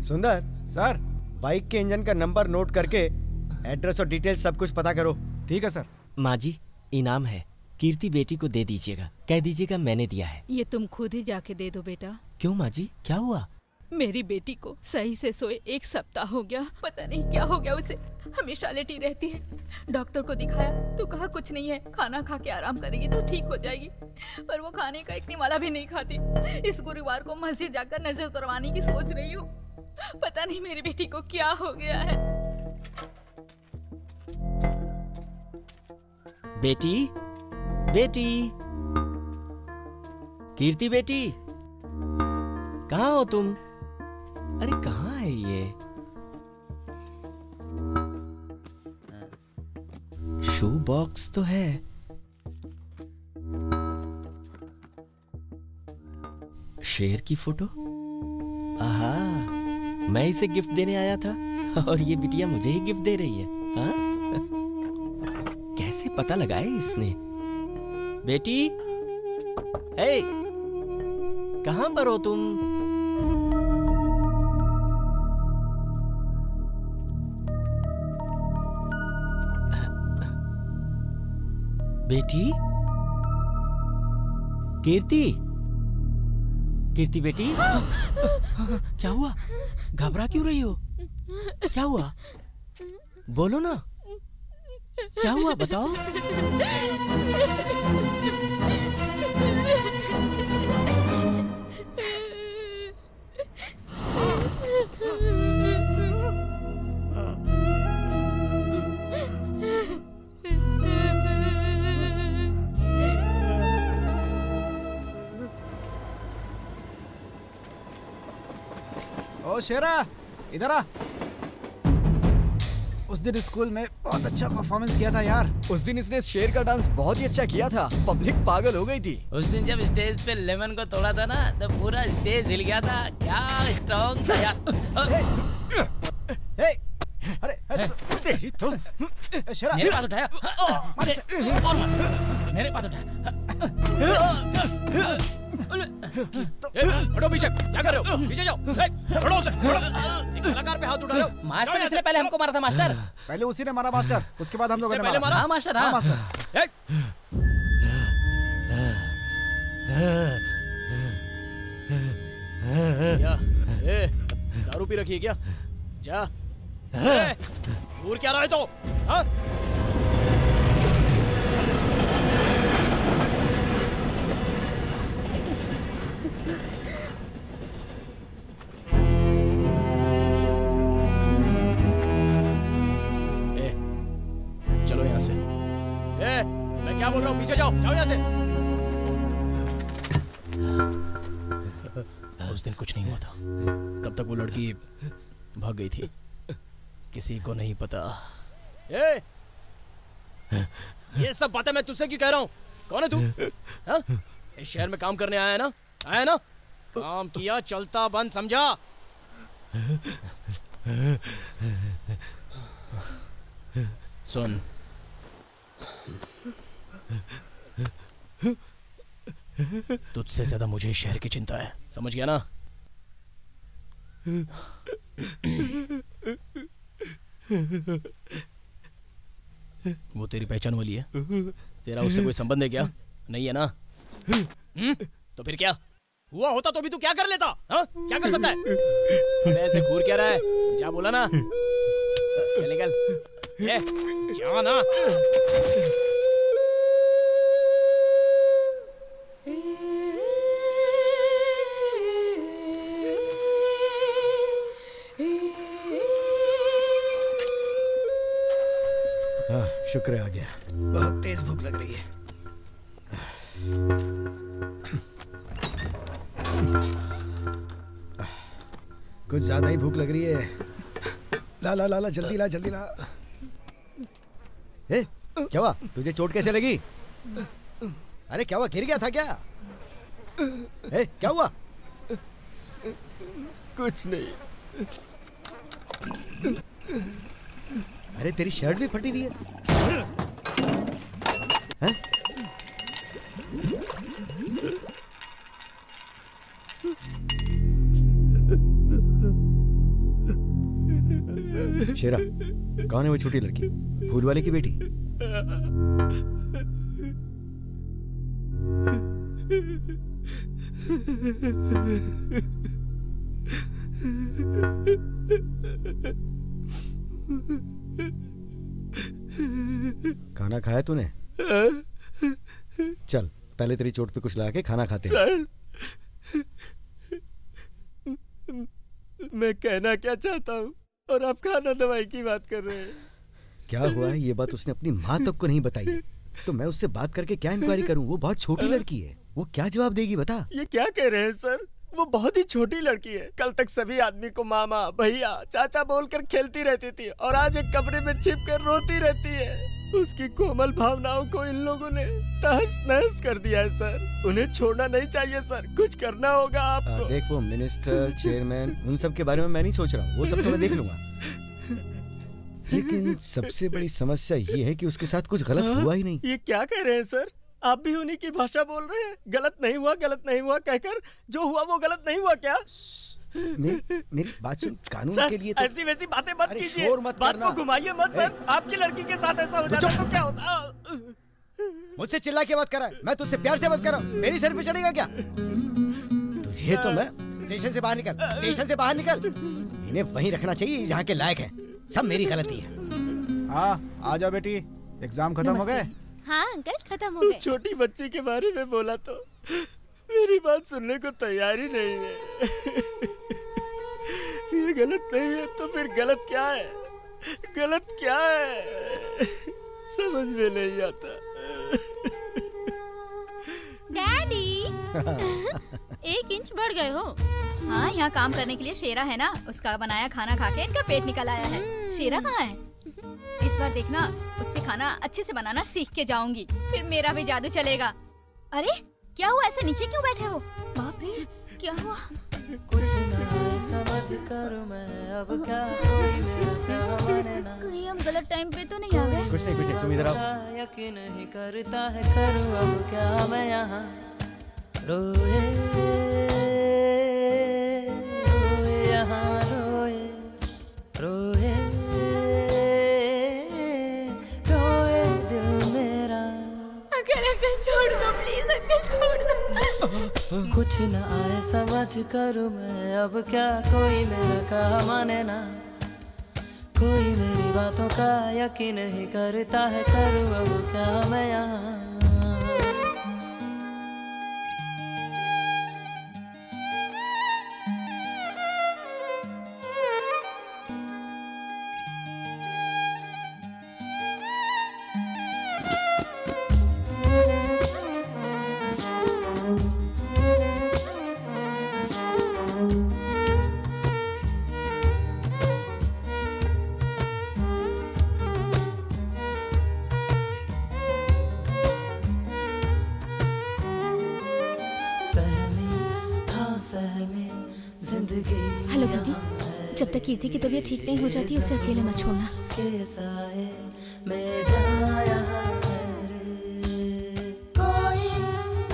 सुंदर सर, बाइक के इंजन का नंबर नोट करके एड्रेस और डिटेल सब कुछ पता करो। ठीक है सर। माँ जी, इनाम है, कीर्ति बेटी को दे दीजिएगा। कह दीजिएगा मैंने दिया है। ये तुम खुद ही जाके दे दो बेटा। क्यों माँ जी, क्या हुआ? मेरी बेटी को सही से सोए 1 सप्ताह हो गया, पता नहीं क्या हो गया उसे। हमेशा लेटी रहती है। डॉक्टर को दिखाया तो कहा कुछ नहीं है, खाना खा के आराम करेगी तो ठीक हो जाएगी, पर वो खाने का 1 निवाला भी नहीं खाती। इस गुरुवार को मस्जिद जाकर नजर उतरवाने की सोच रही हूँ। पता नहीं मेरी बेटी को क्या हो गया है। बेटी, बेटी, कीर्ति बेटी, कहाँ हो तुम? अरे कहाँ है ये? शू बॉक्स तो है। शेर की फोटो? आहा, मैं इसे गिफ्ट देने आया था और ये बिटिया मुझे ही गिफ्ट दे रही है। हाँ? कैसे पता लगाया इसने? बेटी, हे, कहाँ पर हो तुम? बेटी, कीर्ति, कीर्ति बेटी, क्या हुआ? घबरा क्यों रही हो? क्या हुआ? बोलो ना, क्या हुआ बताओ? ओ शेरा, इधर आ। उस दिन स्कूल में बहुत अच्छा परफॉर्मेंस किया था यार। उस दिन इसने शेर का डांस बहुत ही अच्छा किया था, पब्लिक पागल हो गई थी। उस दिन जब स्टेज पे लेमन को तोड़ा था ना, तो पूरा स्टेज हिल गया था। क्या स्ट्रॉन्ग था यार। तेरी तो शेरा, मेरे पास उठाया, मेरे पास उठाया। हटो पीछे, क्या कर रहे हो? पीछे जाओ, हटो उसे, हटो। एक कलाकार पे हाथ उठा रहे हो। मास्टर, इसने पहले हमको मारा था मास्टर। पहले उसी ने मारा मास्टर, उसके बाद हम लोगों ने मारा। हाँ मास्टर, हाँ मास्टर। क्या? दारू पी रखी है क्या? जा। दूर क्या रहा है तो? हाँ? चलो यहाँ से। मैं क्या बोल रहा हूँ? पीछे जाओ, जाओ यहाँ से। उस दिन कुछ नहीं हुआ था, तब तक वो लड़की भाग गई थी, किसी को नहीं पता। ये सब बातें मैं तुझसे क्यों कह रहा हूँ? कौन है तू? हाँ? इस शहर में काम करने आया है ना? आया ना? काम किया, चलता बंद, समझा? सुन, तुझसे ज्यादा मुझे इस शहर की चिंता है, समझ गया ना? वो तेरी पहचान वाली है? तेरा उससे कोई संबंध है क्या? नहीं है ना? तो फिर क्या हुआ होता तो भी तू क्या कर लेता? हा? क्या कर सकता है? ऐसे घूर क्या रहा है? जा बोला ना, चल निकल। ये जा ना। शुक्र है आ गया। बहुत तेज भूख लग रही है। कुछ ज्यादा ही भूख लग रही है। ला ला ला ला, जल्दी ला, जल्दी ला। ए, क्या हुआ? तुझे चोट कैसे लगी? अरे क्या हुआ? गिर गया था क्या? ए, क्या हुआ? कुछ नहीं। अरे तेरी शर्ट भी फटी हुई है। हैं? शेरा, कौन है वो छोटी लड़की? फूल वाले की बेटी? खाना खाया तूने? चल पहले तेरी चोट पे कुछ लगा के खाना खाते हैं। सर, मैं कहना क्या चाहता हूँ और आप खाना दवाई की बात कर रहे हैं। क्या हुआ है? ये बात उसने अपनी माँ तक को नहीं बताई। तो मैं उससे बात करके क्या इंक्वायरी करूं? वो बहुत छोटी लड़की है, वो क्या जवाब देगी बता। ये क्या कह रहे हैं सर? वो बहुत ही छोटी लड़की है। कल तक सभी आदमी को मामा, भैया, चाचा बोलकर खेलती रहती थी और आज एक कमरे में छिप कर रोती रहती है। उसकी कोमल भावनाओं को इन लोगों ने तहस नहस कर दिया है सर। उन्हें छोड़ना नहीं चाहिए सर, कुछ करना होगा आपको। देख वो मिनिस्टर, चेयरमैन, उन सब के बारे में मैं नहीं सोच रहा हूँ, वो सब तो मैं देख लूंगा। लेकिन सबसे बड़ी समस्या ये है कि उसके साथ कुछ गलत हुआ ही नहीं। ये क्या कह रहे हैं सर? आप भी उन्हीं की भाषा बोल रहे हैं? गलत नहीं हुआ कहकर जो हुआ वो गलत नहीं हुआ क्या? मेरी बात सुन, कानून के लिए तो... ऐसी वैसी बातें मत कीजिए, बात को घुमाइए मत सर। आपकी लड़की के साथ ऐसा हो जाता तो क्या होता? मुझसे चिल्ला के बात कर रहा है, मैं तुझसे प्यार से बात कर रहा हूँ, मेरी सर पे चढ़ेगा क्या? तुझे तो मैं... स्टेशन से बाहर निकल, स्टेशन से बाहर निकल। इन्हें वहीं रखना चाहिए जहाँ के लायक है। सब मेरी गलती है। हाँ आ जाओ बेटी, एग्जाम खत्म हो गए? हाँ अंकल खत्म हो गए। उस छोटी बच्ची के बारे में बोला तो मेरी बात सुनने को तैयार ही नहीं है। ये गलत नहीं है तो फिर गलत क्या है? गलत क्या है समझ में नहीं आता। डैडी 1 इंच बढ़ गए हो। हाँ यहाँ काम करने के लिए शेरा है ना, उसका बनाया खाना खा के इनका पेट निकल आया है। शेरा कहाँ है? इस बार देखना उससे खाना अच्छे से बनाना सीख के जाऊंगी, फिर मेरा भी जादू चलेगा। अरे क्या हुआ, ऐसे नीचे क्यों बैठे हो? बाप रे क्या हुआ? कुछ समझ कर मैं अब क्या कहीं हम गलत टाइम पे तो नहीं आ गए? कुछ नहीं, तुम इधर आओ। यकीन नहीं करता है, करूँ अब क्या मैं यहाँ? रोए यहाँ रोए रोए रोए दिल मेरा। अंकल छोड़ दो प्लीज, अंकल छोड़ दो। कुछ न आए समझ करूँ मैं अब क्या, कोई मेरा कहा माने ना, कोई मेरी बातों का यकीन नहीं करता है, करूँ अब क्या मैं यहाँ? हेलो दीदी, जब तक कीर्ति की तबीयत ठीक नहीं हो जाती उसे अकेले मत छोड़ना। कोई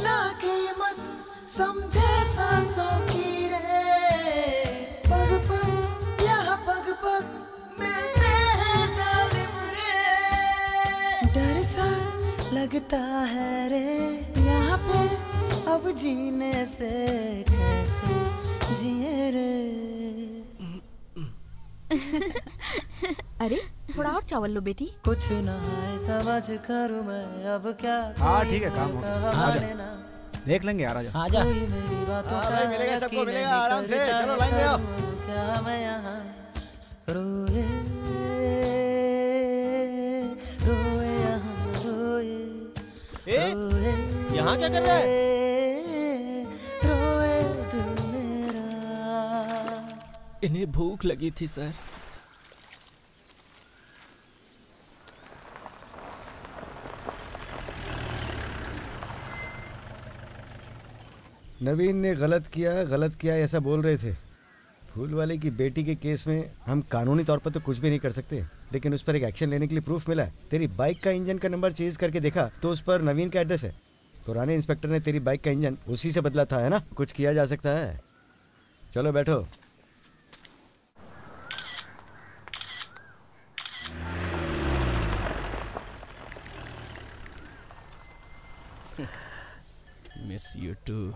ना कीमत समझे सांसों की रे, पग पग यहाँ पग पग मिलते हैं जालिम रे। डर सा लगता है रे यहाँ पे, अब जीने से कैसे जिए रे। अरे थोड़ा और चावल लो बेटी। कुछ ना है समझ करूँ मैं अब क्या। हाँ ठीक है, काम हो गया, आजा देख लेंगे यार, आजा आजा। मिलेगा, सबको मिलेगा, आराम से चलो लाइन में आओ। क्या मैं यहाँ रोए रोए यहाँ रोए। यहाँ क्या कर रहा है? रोए दिल मेरा। इन्हें भूख लगी थी सर। नवीन ने गलत किया ऐसा बोल रहे थे। फूल वाले की बेटी के केस में हम कानूनी तौर पर तो कुछ भी नहीं कर सकते, लेकिन उस पर एक एक्शन लेने के लिए प्रूफ मिला है। तेरी बाइक का इंजन का नंबर चेंज करके देखा तो उस पर नवीन का एड्रेस है। पुराने इंस्पेक्टर ने तेरी बाइक का इंजन उसी से बदला था, है ना? कुछ किया जा सकता है। चलो बैठो। Miss you too.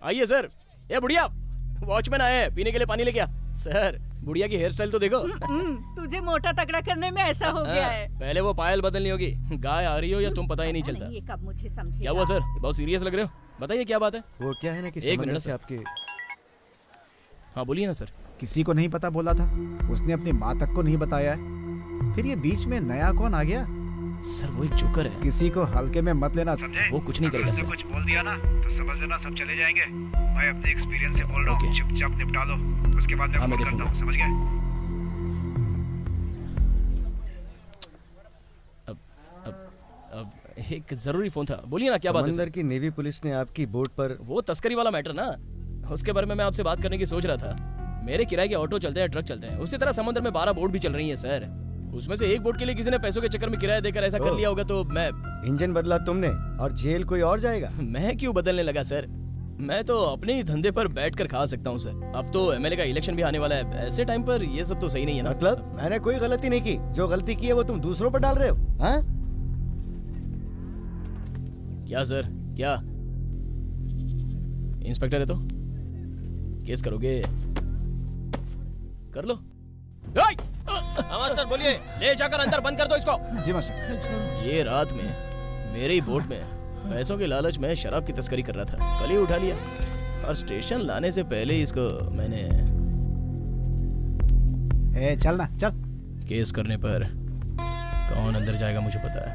आइए सर। ये बुढ़िया, वॉचमैन आए हैं, पीने के लिए पानी लेके आ। सर बुढ़िया की हेयर स्टाइल तो देखो। तुझे मोटा तगड़ा करने में ऐसा हो गया है। पहले वो पायल बदलनी होगी। गाय आ रही हो या तुम पता ही नहीं चलता। ये कब मुझे समझेगा? क्या हुआ सर, बहुत सीरियस लग रहे हो? बताइए क्या बात है। वो क्या है ना कि एक मिनट से आपके। हाँ बोलिए ना सर। किसी को नहीं पता बोला था, उसने अपनी माँ तक को नहीं बताया है। फिर ये बीच में नया कौन आ गया? सर वो एक जोकर है। किसी को हल्के में मत लेना, समझे? वो कुछ नहीं करेगा सर। कुछ बोल दिया ना तो समझ लेना सब चले जाएंगे। मैं अपने एक्सपीरियंस से बोल रहा हूँ, चुपचाप निपटा लो, उसके बाद मैं फोन करता हूँ, समझ गए? अब एक जरूरी फोन था, बोलिए ना क्या बात है? समंदर की नेवी पुलिस ने आपकी बोट पर वो तस्करी वाला मैटर ना, उसके बारे में मैं आपसे बात करने की सोच रहा था। मेरे किराए के ऑटो चलते हैं, ट्रक चलते हैं, उसी तरह समंदर में 12 बोट भी चल रही हैं सर। उसमें से एक बोट के लिए किसी ने पैसों के चक्कर में किराया देकर ऐसा कर लिया होगा तो मैं। इंजन बदला तुमने और जेल कोई और जाएगा? मैं क्यों बदलने लगा सर? मैं तो अपने ही धंधे पर बैठकर खा सकता हूँ सर। अब तो एमएलए का इलेक्शन भी आने वाला है, ऐसे टाइम पर ये सब तो सही नहीं है ना। मतलब मैंने कोई गलती नहीं की, जो गलती की है वो तुम दूसरों पर डाल रहे हो। हाँ? क्या सर, क्या इंस्पेक्टर है तो केस करोगे? कर लो। मास्टर बोलिए। ले जाकर अंदर बंद कर दो इसको। जी मास्टर। ये रात में मेरी बोट में पैसों के लालच में शराब की तस्करी कर रहा था, कल ही उठा लिया और स्टेशन लाने से पहले इसको मैंने। चल ना चल। केस करने पर कौन अंदर जाएगा मुझे पता है।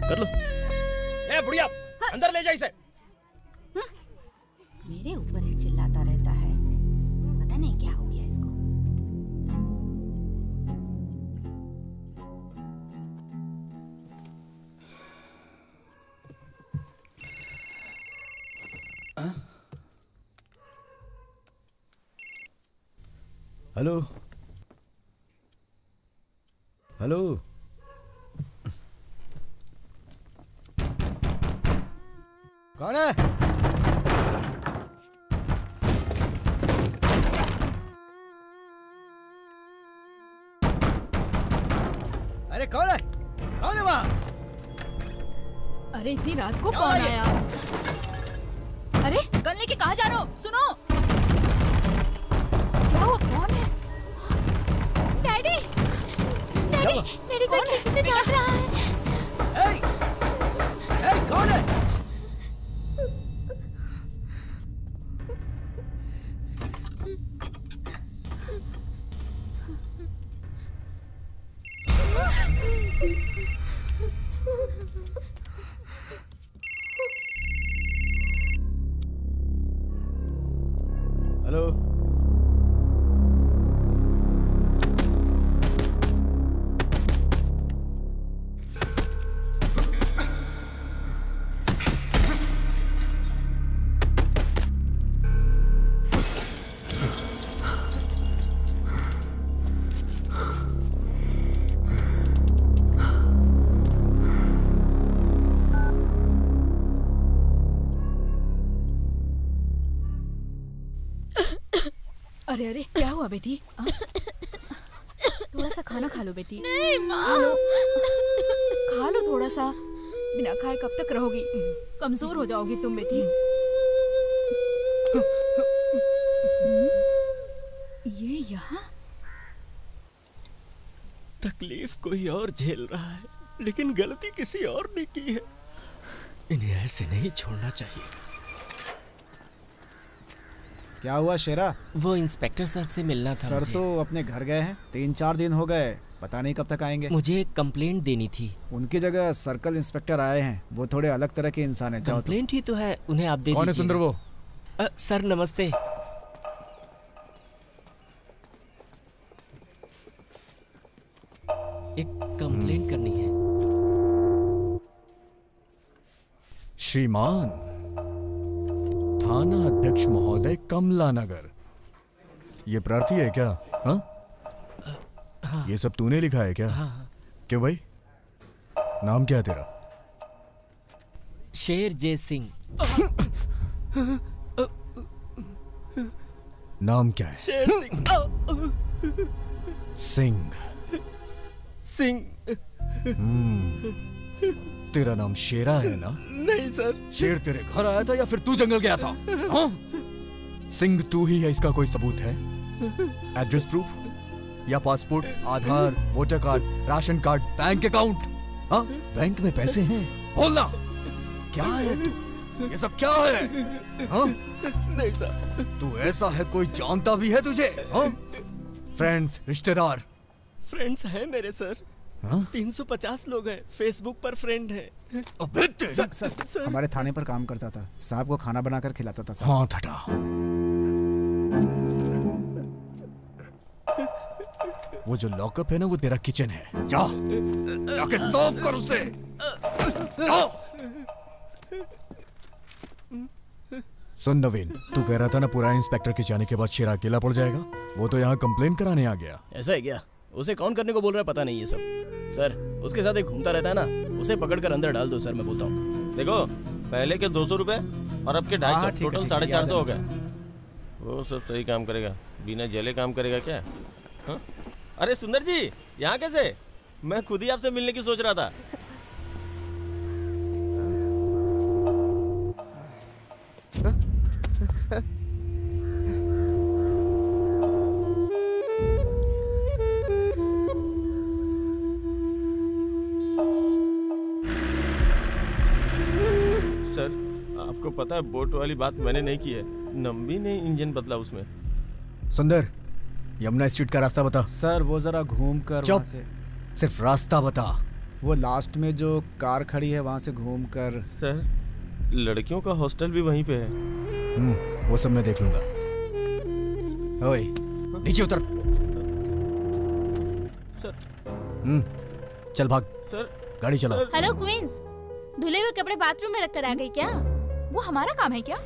कर लो। ए बुढ़िया, अंदर ले जा इसे। मेरे ऊपर ही चिल्लाता रहता है, पता नहीं क्या हो गया इसको। हेलो हेलो, कौन है? अरे कौन है? कौन है वहाँ? अरे इतनी रात को कौन आया? अरे गन लेके कहाँ जा रहे हो? सुनो, क्या वो कौन है? डैडी, डैडी, डैडी कोई खिड़की से झांक रहा है। ए, कौन है? हेलो, अरे अरे क्या हुआ बेटी? थोड़ा सा खाना खा लो बेटी। नहीं माँ, खा लो थोड़ा सा, बिना खाए कब तक रहोगी? कमजोर हो जाओगी तुम बेटी। ये यहाँ तकलीफ कोई और झेल रहा है, लेकिन गलती किसी और ने की है। इन्हें ऐसे नहीं छोड़ना चाहिए। क्या हुआ शेरा? वो इंस्पेक्टर सर से मिलना था। सर तो अपने घर गए हैं, 3-4 दिन हो गए, पता नहीं कब तक आएंगे। मुझे एक कंप्लेंट देनी थी। उनकी जगह सर्कल इंस्पेक्टर आए हैं, वो थोड़े अलग तरह के इंसान हैं। कंप्लेंट ही तो है, उन्हें आप दे दीजिए। कौन है सुंदर वो? सर नमस्ते। एक कंप्लेंट करनी है। श्रीमान थाना अध्यक्ष महोदय, कमला नगर। ये प्रार्थी है क्या? हाँ? हाँ। ये सब तूने लिखा है क्या? हाँ। क्यों भाई, नाम क्या है तेरा? शेर जय सिंह। नाम क्या है? शेर सिंह। सिंह। सिंह। तेरा नाम शेरा है ना? नहीं सर। शेर तेरे घर आया था या फिर तू जंगल गया था? हाँ? सिंह तू ही है, इसका कोई सबूत है? एड्रेस प्रूफ या passport, Aadhaar, voter card, ration card, bank account? हाँ, बैंक में पैसे हैं? बोलना, क्या है तू? ये सब क्या है? हाँ? नहीं सर। तू ऐसा है, कोई जानता भी है तुझे? हाँ? फ्रेंड्स, रिश्तेदार? फ्रेंड्स हैं मेरे सर, 350 लोग हैं, फेसबुक पर फ्रेंड है। सर, हमारे थाने पर काम करता था, साहब को खाना बनाकर खिलाता था। हाँ ठटा। वो जो लॉकअप है ना, वो तेरा किचन है। जा जाके साफ कर उसे। सुन नवीन, तू कह रहा था ना पुराने इंस्पेक्टर के जाने के बाद शेरा अकेला पड़ जाएगा। वो तो यहाँ कंप्लेन कराने आ गया। ऐसा है क्या? उसे कौन करने को बोल रहा है पता नहीं ये सब। सर, उसके साथ एक घूमता रहता है ना, उसे पकड़कर अंदर डाल दो सर, मैं बोलता हूँ। देखो, पहले के 200 रुपए और अब के 250, टोटल 450 हो गए। वो सब सही काम करेगा, बिना जले काम करेगा क्या? हा? अरे सुंदर जी, यहाँ कैसे? मैं खुद ही आपसे मिलने की सोच रहा था। सर, आपको पता है बोट वाली बात मैंने नहीं की है, नंबी ने इंजन बदला उसमें। सुंदर, यमुना स्ट्रीट का रास्ता बता। सर, वो जरा घूम कर वहाँ से। सिर्फ रास्ता बता। वो लास्ट में जो कार खड़ी है वहाँ से घूम कर। सर, लड़कियों का हॉस्टल भी वहीं पे है। वो सब मैं देख लूंगा। ओए, नीचे उतर। सर। चल भाग। सर, गाड़ी चला। हेलो क्वींस, धुले हुए कपड़े बाथरूम में रखकर आ गई क्या? वो हमारा काम है क्या?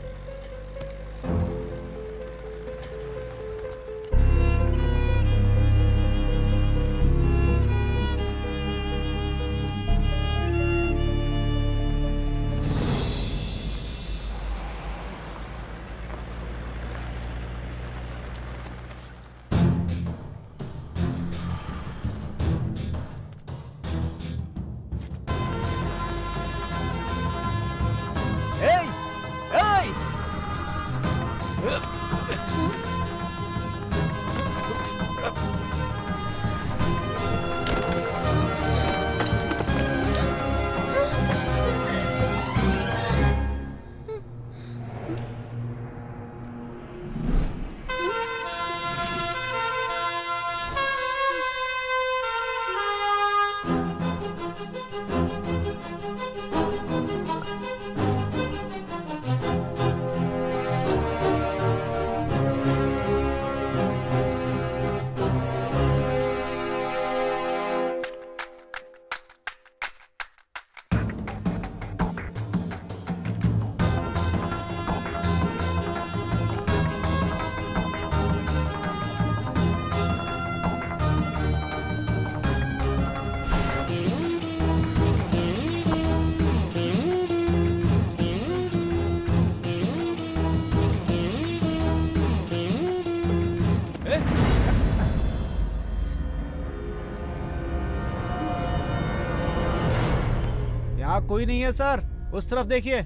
कोई नहीं है सर, उस तरफ देखिए।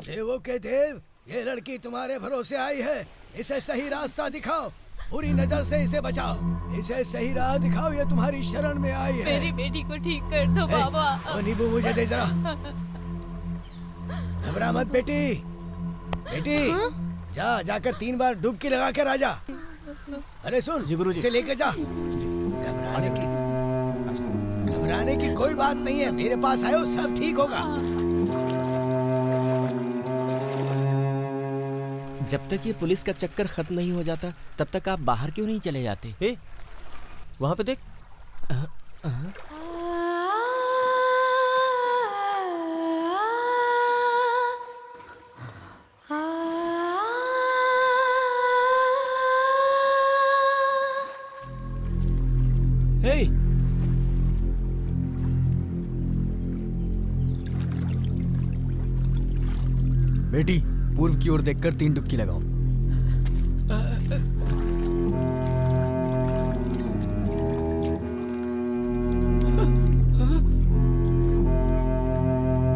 देवों के देव, ये लड़की तुम्हारे भरोसे आई है, इसे सही रास्ता दिखाओ, बुरी नजर से इसे बचाओ, इसे सही राह दिखाओ, ये तुम्हारी शरण में आई है। मेरी बेटी को ठीक कर दो बाबा। ओ नींबू मुझे दे जरा। घबरा मत बेटी, बेटी जा जाकर 3 बार डुबकी लगा कर आ जा। अरे सुन जी, गुरुजी, इसे लेकर जा। घबराने की कोई बात नहीं है, मेरे पास आयो, सब ठीक होगा। जब तक ये पुलिस का चक्कर खत्म नहीं हो जाता तब तक आप बाहर क्यों नहीं चले जाते? वहां पे देख। बेटी, पूर्व की ओर देखकर 3 डुबकी लगाओ।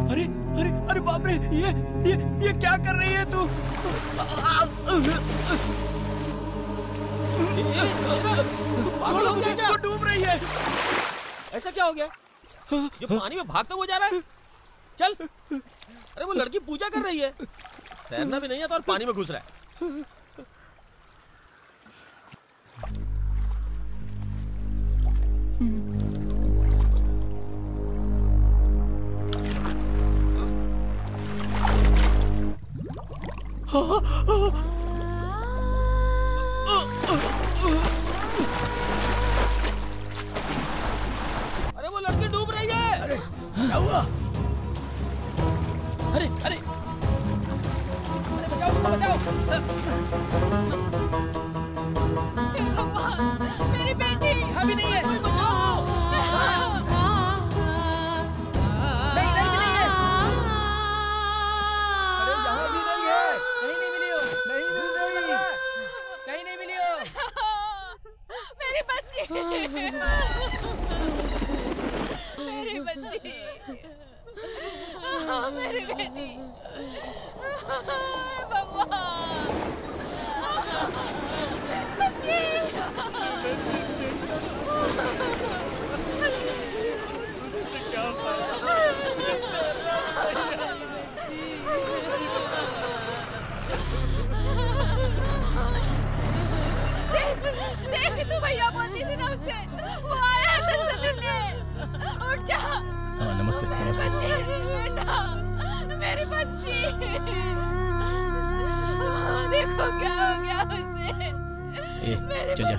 अरे अरे अरे बाप रे, ये क्या कर रही है तू? छोड़ो मुझे, वो डूब रही है। ऐसा क्या हो गया? ये पानी में भागता हुआ जा रहा है। चल। अरे वो लड़की पूजा कर रही है, तैरना भी नहीं आता और पानी में घुस रहा है। अरे वो लड़की डूब रही है। अरे क्या हुआ? अरे अरे अरे बचाओ उसको, बचाओ। मेरी बेटी यहाँ भी नहीं है। बचाओ। नहीं नहीं भी नहीं है। अरे यहाँ भी नहीं है। कहीं नहीं मिली हो। नहीं मिल रही। कहीं नहीं मिली हो। मेरी बच्ची, मेरी बच्ची, मेरी बेटी, भगवान, मेरी देख तू भैया बोलती थी ना उससे, वो आया था सभी ले। उठ जा। हाँ नमस्ते नमस्ते। बेटा मेरी बच्ची, देखो क्या हो गया उसे। ए चल जा,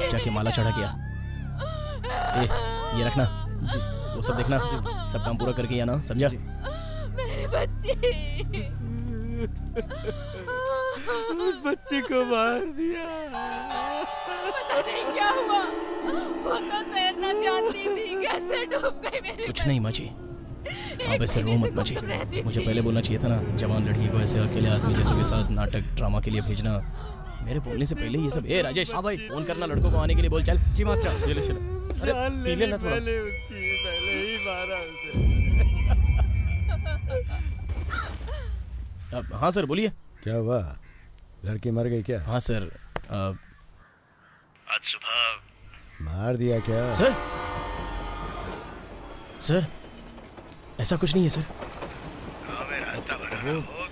जाके माला चढ़ा के आ। ए ये रखना जी, वो सब देखना जी, सब काम पूरा करके आना, समझा? मेरी बच्ची, उस बच्ची को मार दिया। पता नहीं क्या हुआ, वो तो तैरना जानती थी, कैसे डूब गई मेरी कुछ नहीं माची, आप ऐसे रो मत माची। मुझे पहले बोलना चाहिए था ना, जवान लड़की को ऐसे अकेले आदमी जैसों के साथ नाटक ड्रामा के लिए भेजना। मेरे बोलने से पहले ये सब। ए राजेश, हाँ भाई फोन करना लड़कों को आने के लिए, बोल चल। जी मास्टर। ये ले चल। अरे पी लेना थोड़ा। पहले ही मारा उसे। हाँ सर बोलिए। क्या हुआ, लड़की मर गई क्या? हाँ सर, आज सुबह मार दिया क्या? सर ऐसा कुछ नहीं है सर।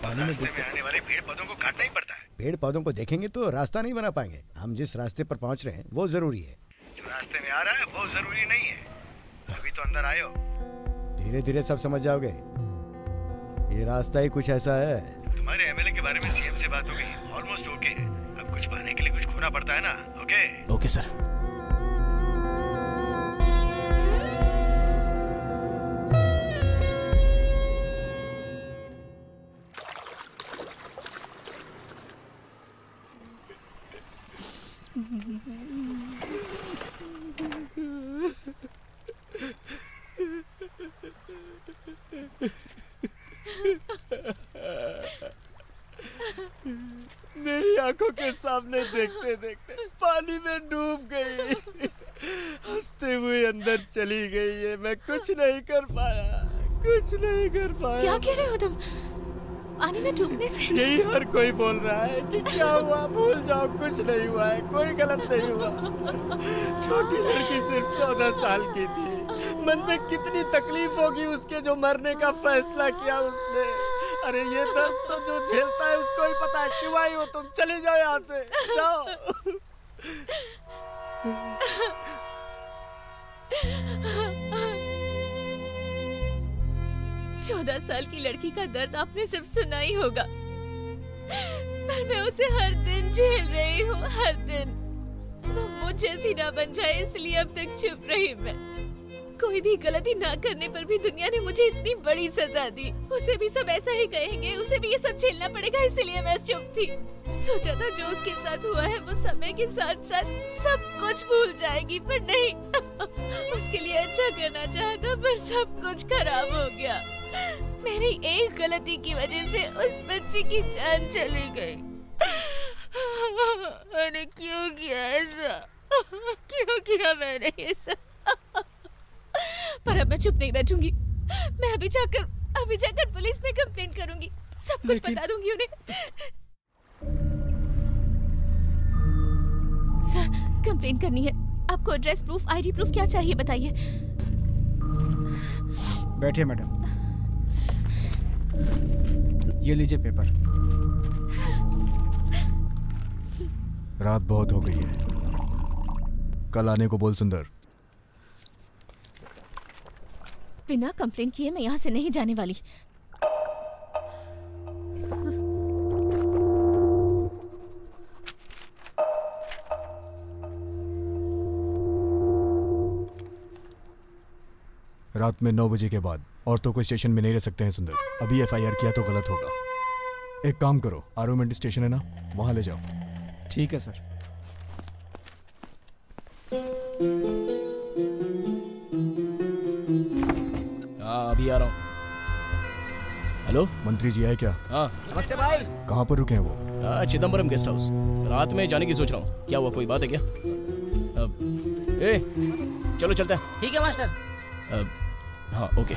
पानी में आने वाले पेड़ पौधों को काटना ही पड़ता है। पेड़ पौधों को देखेंगे तो रास्ता नहीं बना पाएंगे। हम जिस रास्ते पर पहुंच रहे हैं वो जरूरी है, जो रास्ते में आ रहा है वो जरूरी नहीं है। अभी तो अंदर आए हो, धीरे धीरे सब समझ जाओगे। ये रास्ता ही कुछ ऐसा है। तुम्हारे एमएलए के बारे में सीएम से बात हो गई, ऑलमोस्ट ओके है। अब कुछ पाने के लिए कुछ खोना पड़ता है ना। Okay okay sir. मेरी आंखों के सामने देखते देखते पानी में डूब गई, हंसते हुए अंदर चली गई है। मैं कुछ नहीं कर पाया, कुछ नहीं कर पाया। क्या कह रहे हो तुम? पानी में डूबने से? यही हर कोई बोल रहा है कि क्या हुआ, भूल जाओ, कुछ नहीं हुआ है, कोई गलत नहीं हुआ। छोटी लड़की सिर्फ 14 साल की थी। मन में कितनी तकलीफ होगी उसके जो मरने का फैसला किया उसने। अरे ये दर्द तो जो झेलता है उसको ही पता है। क्यों आई हो तुम? चले जाओ यहाँ से, जाओ। 14 साल की लड़की का दर्द आपने सिर्फ सुना ही होगा, पर मैं उसे हर दिन झेल रही हूँ, हर दिन। वो मुझ जैसी ना बन जाए इसलिए अब तक चुप रही मैं। कोई भी गलती ना करने पर भी दुनिया ने मुझे इतनी बड़ी सजा दी। उसे भी सब ऐसा ही कहेंगे, उसे भी ये सब झेलना पड़ेगा, इसलिए मैं चुप थी। सोचा था जो उसके साथ हुआ है वो समय के साथ साथ सब कुछ भूल जाएगी, पर नहीं। उसके लिए अच्छा करना चाहा था पर सब कुछ खराब हो गया। मेरी एक गलती की वजह से उस बच्ची की जान चली गई। मैंने क्यों किया ऐसा? क्यों किया मैंने ये सब? पर अब मैं चुप नहीं बैठूंगी। मैं अभी जाकर पुलिस में कंप्लेंट करूंगी, सब कुछ बता दूंगी उन्हें। सर, कंप्लेंट करनी है। आपको एड्रेस प्रूफ, आईडी प्रूफ क्या चाहिए बताइए। बैठिए मैडम, ये लीजिए पेपर। रात बहुत हो गई है, कल आने को बोल सुंदर। बिना कंप्लेंट किए मैं यहाँ से नहीं जाने वाली। रात में 9 बजे के बाद औरतों को स्टेशन में नहीं रह सकते हैं सुंदर। अभी FIR किया तो गलत होगा। एक काम करो, आर्गुमेंट स्टेशन है ना, वहां ले जाओ। ठीक है सर। हाँ अभी आ रहा हूँ। हेलो मंत्री जी आए क्या? हाँ नमस्ते भाई। कहाँ पर रुके हैं वो? Chidambaram guest house. रात में जाने की सोच रहा हूँ। क्या हुआ, कोई बात है क्या? चलो चलते हैं। ठीक है मास्टर। हाँ ओके।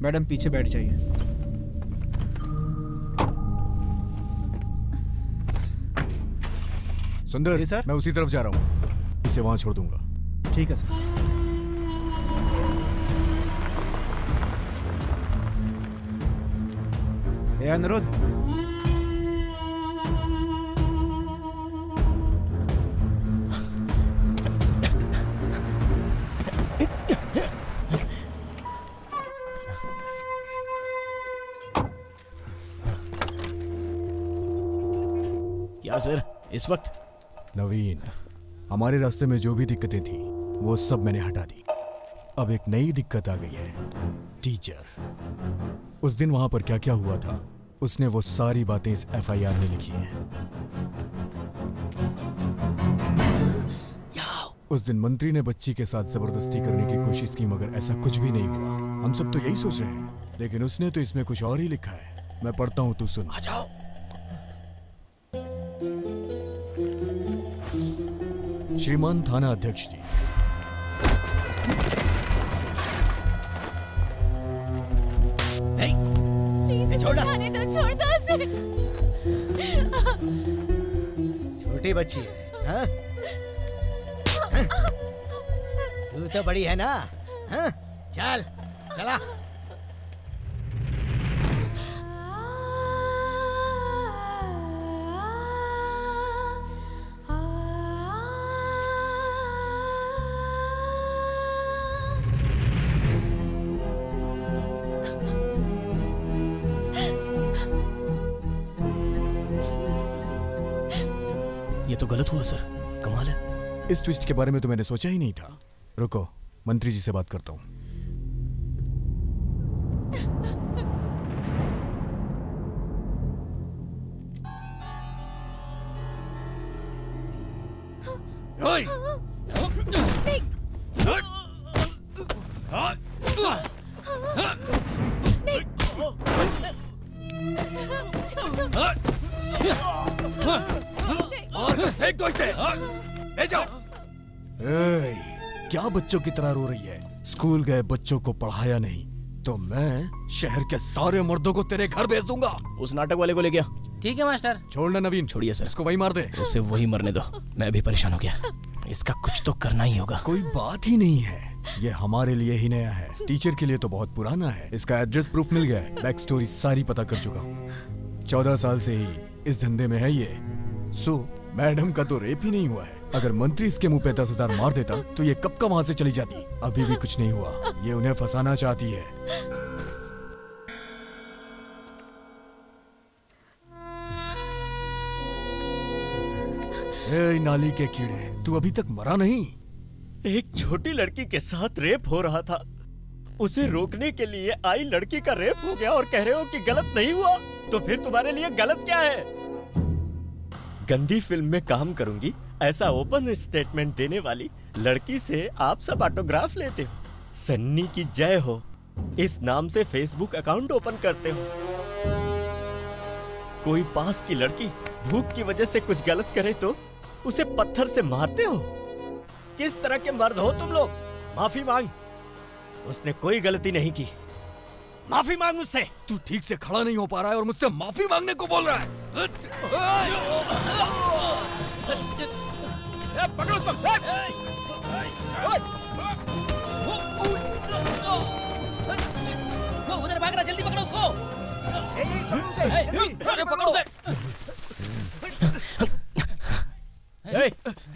मैडम पीछे बैठ जाइए। सुंदर सर, मैं उसी तरफ जा रहा हूँ, इसे वहां छोड़ दूंगा। ठीक है सर। ए अनिरुद्ध, क्या सर इस वक्त? नवीन, हमारे रास्ते में जो भी दिक्कतें थी वो सब मैंने हटा दी। अब एक नई दिक्कत आ गई है, टीचर। उस दिन वहां पर क्या क्या हुआ था, उसने वो सारी बातें इस FIR में लिखी हैं। उस दिन मंत्री ने बच्ची के साथ जबरदस्ती करने की कोशिश की, मगर ऐसा कुछ भी नहीं हुआ। हम सब तो यही सोच रहे हैं, लेकिन उसने तो इसमें कुछ और ही लिखा है। मैं पढ़ता हूँ, तू सुन। आ जाओ। श्रीमान थाना अध्यक्ष जी, प्लीज जाने दो, छोड़ दो उसे। छोटी बच्ची है, हाँ? तू तो बड़ी है ना, हाँ? चल चला। ये तो गलत हुआ सर, कमाल है। इस ट्विस्ट के बारे में तो मैंने सोचा ही नहीं था। रुको, मंत्री जी से बात करता हूँ। फेंक दो इसे, ले जाओ। क्या बच्चों की तरह रो रही है? स्कूल गए बच्चों को पढ़ाया नहीं तो मैं शहर के सारे मर्दों को तेरे घर भेज दूंगा। उस नाटक वाले को ले गया। ठीक है मास्टर। छोड़ना नवीन। छोड़िए सर, इसको वही मार दे। उसे वही मरने दो, मैं भी परेशान हो गया। इसका कुछ तो करना ही होगा। कोई बात ही नहीं है, ये हमारे लिए ही नया है, टीचर के लिए तो बहुत पुराना है। इसका एड्रेस प्रूफ मिल गया है, बैक स्टोरी सारी पता कर चुका हूँ। 14 साल से ही इस धंधे में है ये। सो मैडम का तो रेप ही नहीं हुआ है। अगर मंत्री इसके मुंह पे 10,000 मार देता तो ये कब का वहां से चली जाती। अभी भी कुछ नहीं हुआ, ये उन्हें फंसाना चाहती है। ए नाली के कीड़े, तू अभी तक मरा नहीं। एक छोटी लड़की के साथ रेप हो रहा था, उसे रोकने के लिए आई लड़की का रेप हो गया और कह रहे हो कि गलत नहीं हुआ। तो फिर तुम्हारे लिए गलत क्या है? गंदी फिल्म में काम करूंगी ऐसा ओपन स्टेटमेंट देने वाली लड़की से आप सब ऑटोग्राफ लेते हो। सन्नी की जय हो इस नाम से फेसबुक अकाउंट ओपन करते हो। कोई पास की लड़की भूख की वजह से कुछ गलत करे तो उसे पत्थर से मारते हो। किस तरह के मर्द हो तुम लोग? माफी मांग, उसने कोई गलती नहीं की, माफी मांग उससे। तू ठीक से खड़ा नहीं हो पा रहा है और मुझसे माफी मांगने को बोल रहा है। पकड़ो उसको। वो उधर भाग रहा, जल्दी पकड़ो उसको। पकड़ो उसे।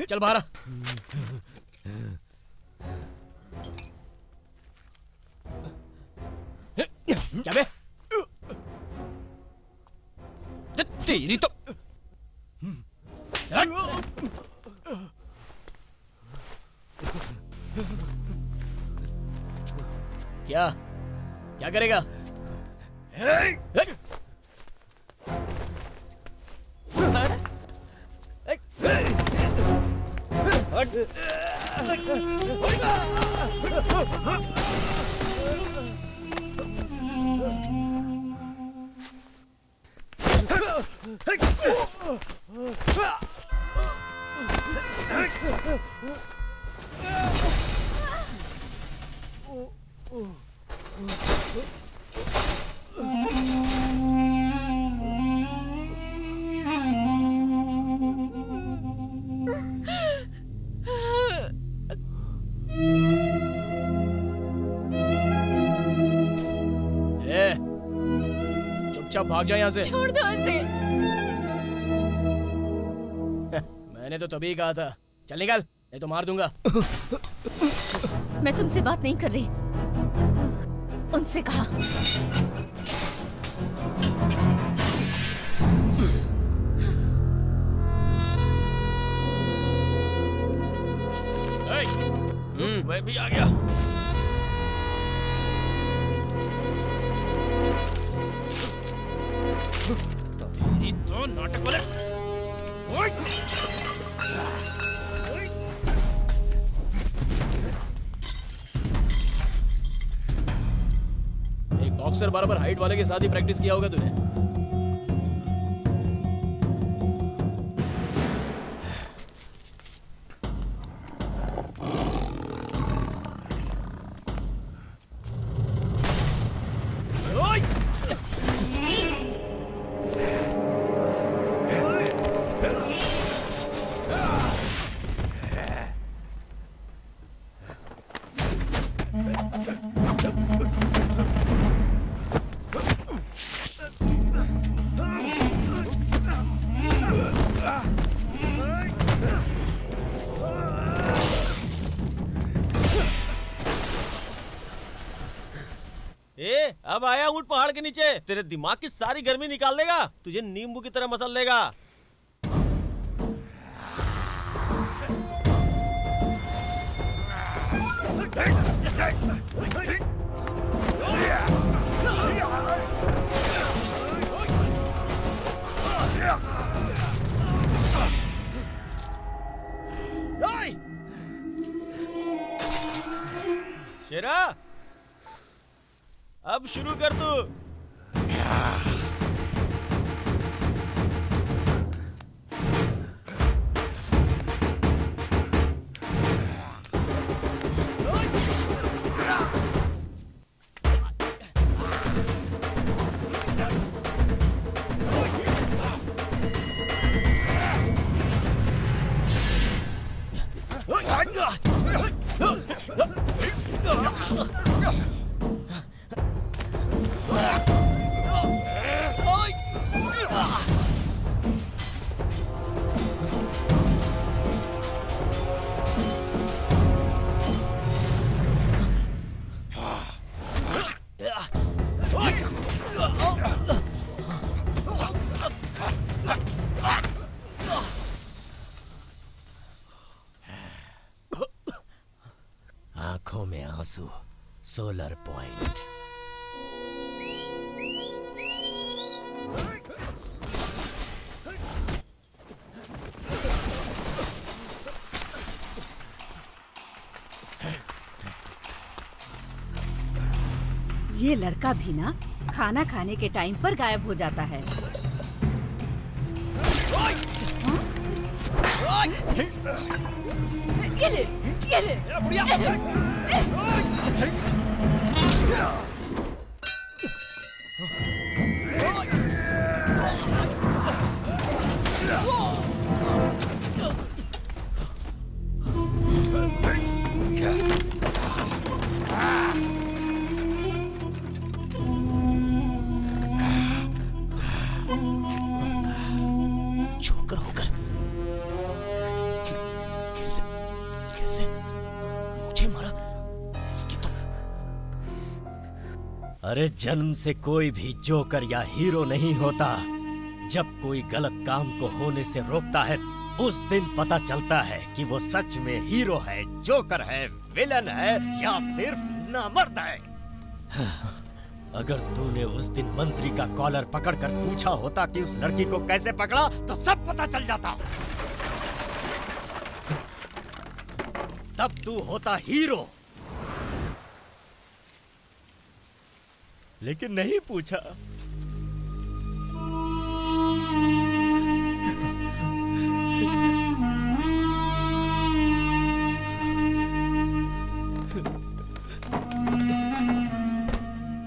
चल बाहर। क्या बे? तेरी तो क्या क्या करेगा? चुपचाप भाग जा यहाँ से। छोड़ दो उसे। मैंने तो तभी कहा था, चल निकल, नहीं तो मार दूंगा। मैं तुमसे बात नहीं कर रही, उनसे कहा। मैं भी आ गया। तेरी तो नाटक वाले। एक बॉक्सर बराबर हाइट वाले के साथ ही प्रैक्टिस किया होगा तूने। अब आया ऊंट पहाड़ के नीचे, तेरे दिमाग की सारी गर्मी निकाल देगा, तुझे नींबू की तरह मसल देगा। शेरा, अब शुरू कर तू। आंखों में आंसू, सोलर पॉइंट। ये लड़का भी ना खाना खाने के टाइम पर गायब हो जाता है। ये ले, ये ले। जोकर होकर कैसे कैसे मुझे मारा? इसकी तो अरे जन्म से कोई भी जोकर या हीरो नहीं होता। जब कोई गलत काम को होने से रोकता है उस दिन पता चलता है कि वो सच में हीरो है, जोकर है, विलन है या सिर्फ नामर्द है। अगर तूने उस दिन मंत्री का कॉलर पकड़कर पूछा होता कि उस लड़की को कैसे पकड़ा तो सब पता चल जाता। तब तू होता हीरो। लेकिन नहीं पूछा।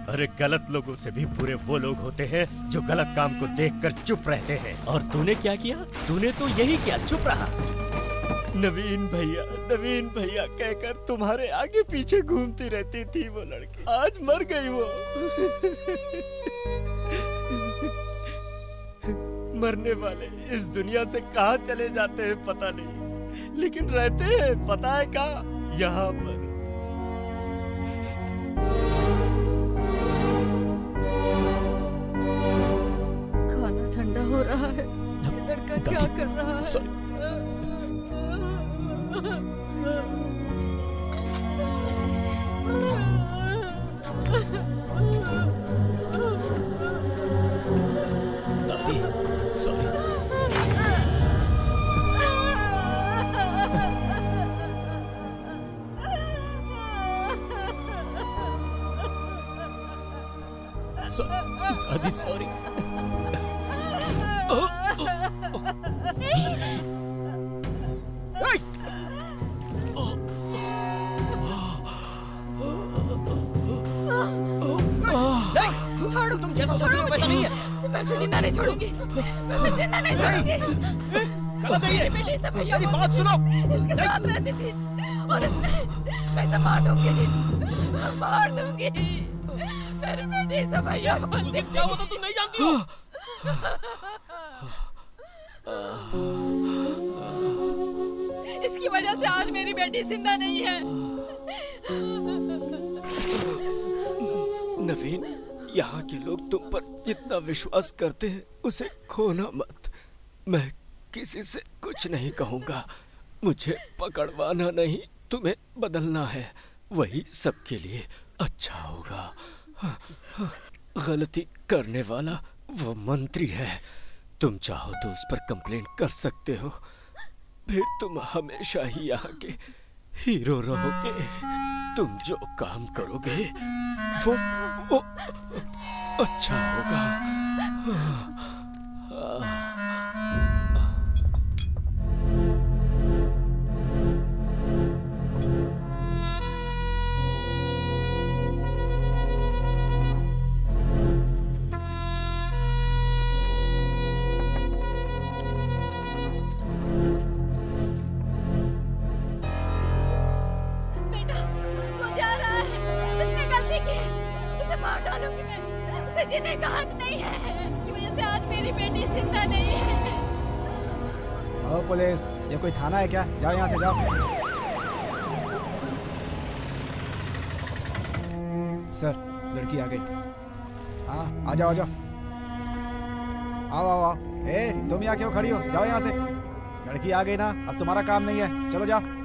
अरे गलत लोगों से भी बुरे वो लोग होते हैं जो गलत काम को देखकर चुप रहते हैं। और तूने क्या किया? तूने तो यही किया, चुप रहा। नवीन भैया कहकर तुम्हारे आगे पीछे घूमती रहती थी वो लड़की, आज मर गई वो। मरने वाले इस दुनिया से कहाँ चले जाते हैं पता नहीं, लेकिन रहते हैं पता है कहाँ? यहाँ पर। खाना ठंडा हो रहा है, लड़का क्या कर रहा है? दादी, सॉरी। दादी सॉरी। छोड़ो, तुम जैसा सोच रही हो वैसा नहीं है। मैं इसे जिंदा नहीं छोड़ूंगी, मैं इसे जिंदा नहीं छोड़ूंगी। गलत है ये। मेरी बात सुनो। इसके साथ रहती थी और इसने मैं इसे मार दूंगी, मार दूंगी। मेरे बेटे से भैया बोलते क्या हुआ तो तुम नहीं जानती हो? इसकी वजह से आज मेरी बेटी जिंदा नहीं है। नवीन, यहाँ के लोग तुम पर जितना विश्वास करते हैं उसे खोना मत। मैं किसी से कुछ नहीं कहूँगा। मुझे पकड़वाना नहीं, तुम्हें बदलना है, वही सबके लिए अच्छा होगा। गलती करने वाला वो मंत्री है, तुम चाहो तो उस पर कंप्लेंट कर सकते हो, फिर तुम हमेशा ही यहाँ के हीरो रहोगे। तुम जो काम करोगे वो अच्छा होगा। मार डालूंगी मैं उसे, जीने का हक नहीं है की वजह से आज मेरी बेटी जिंदा नहीं है। ओ पुलिस, ये कोई थाना है क्या? जाओ यहाँ से, जाओ। सर, लड़की आ गई। हाँ, आ जाओ, आ जाओ, आओ आओ आओ। ए, तुम यहाँ क्यों खड़ी हो? जाओ यहाँ से। लड़की आ गई ना, अब तुम्हारा काम नहीं है, चलो जाओ।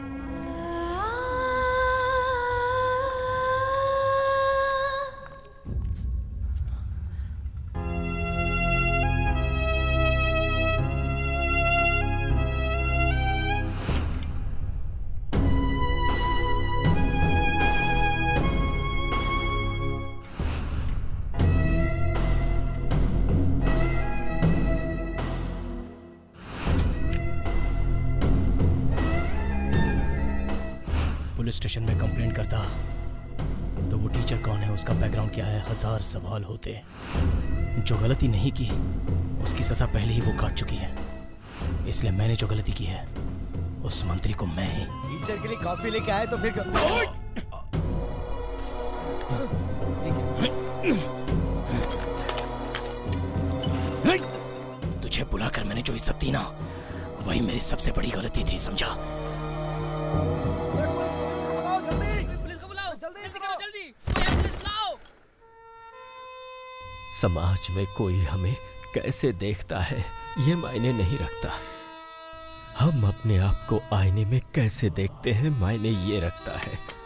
पुलिस स्टेशन में कंप्लेंट करता तो वो टीचर कौन है, उसका बैकग्राउंड क्या है, 1000 सवाल होते। जो गलती नहीं की उसकी सजा पहले ही वो काट चुकी है, इसलिए मैंने जो गलती की है उस मंत्री को मैं ही। टीचर के लिए कॉफी लेके आए तो फिर तुझे बुलाकर मैंने जो इज्जत दी ना, वही मेरी सबसे बड़ी गलती थी, समझा? समाज में कोई हमें कैसे देखता है ये मायने नहीं रखता। हम अपने आप को आईने में कैसे देखते हैं मायने ये रखता है।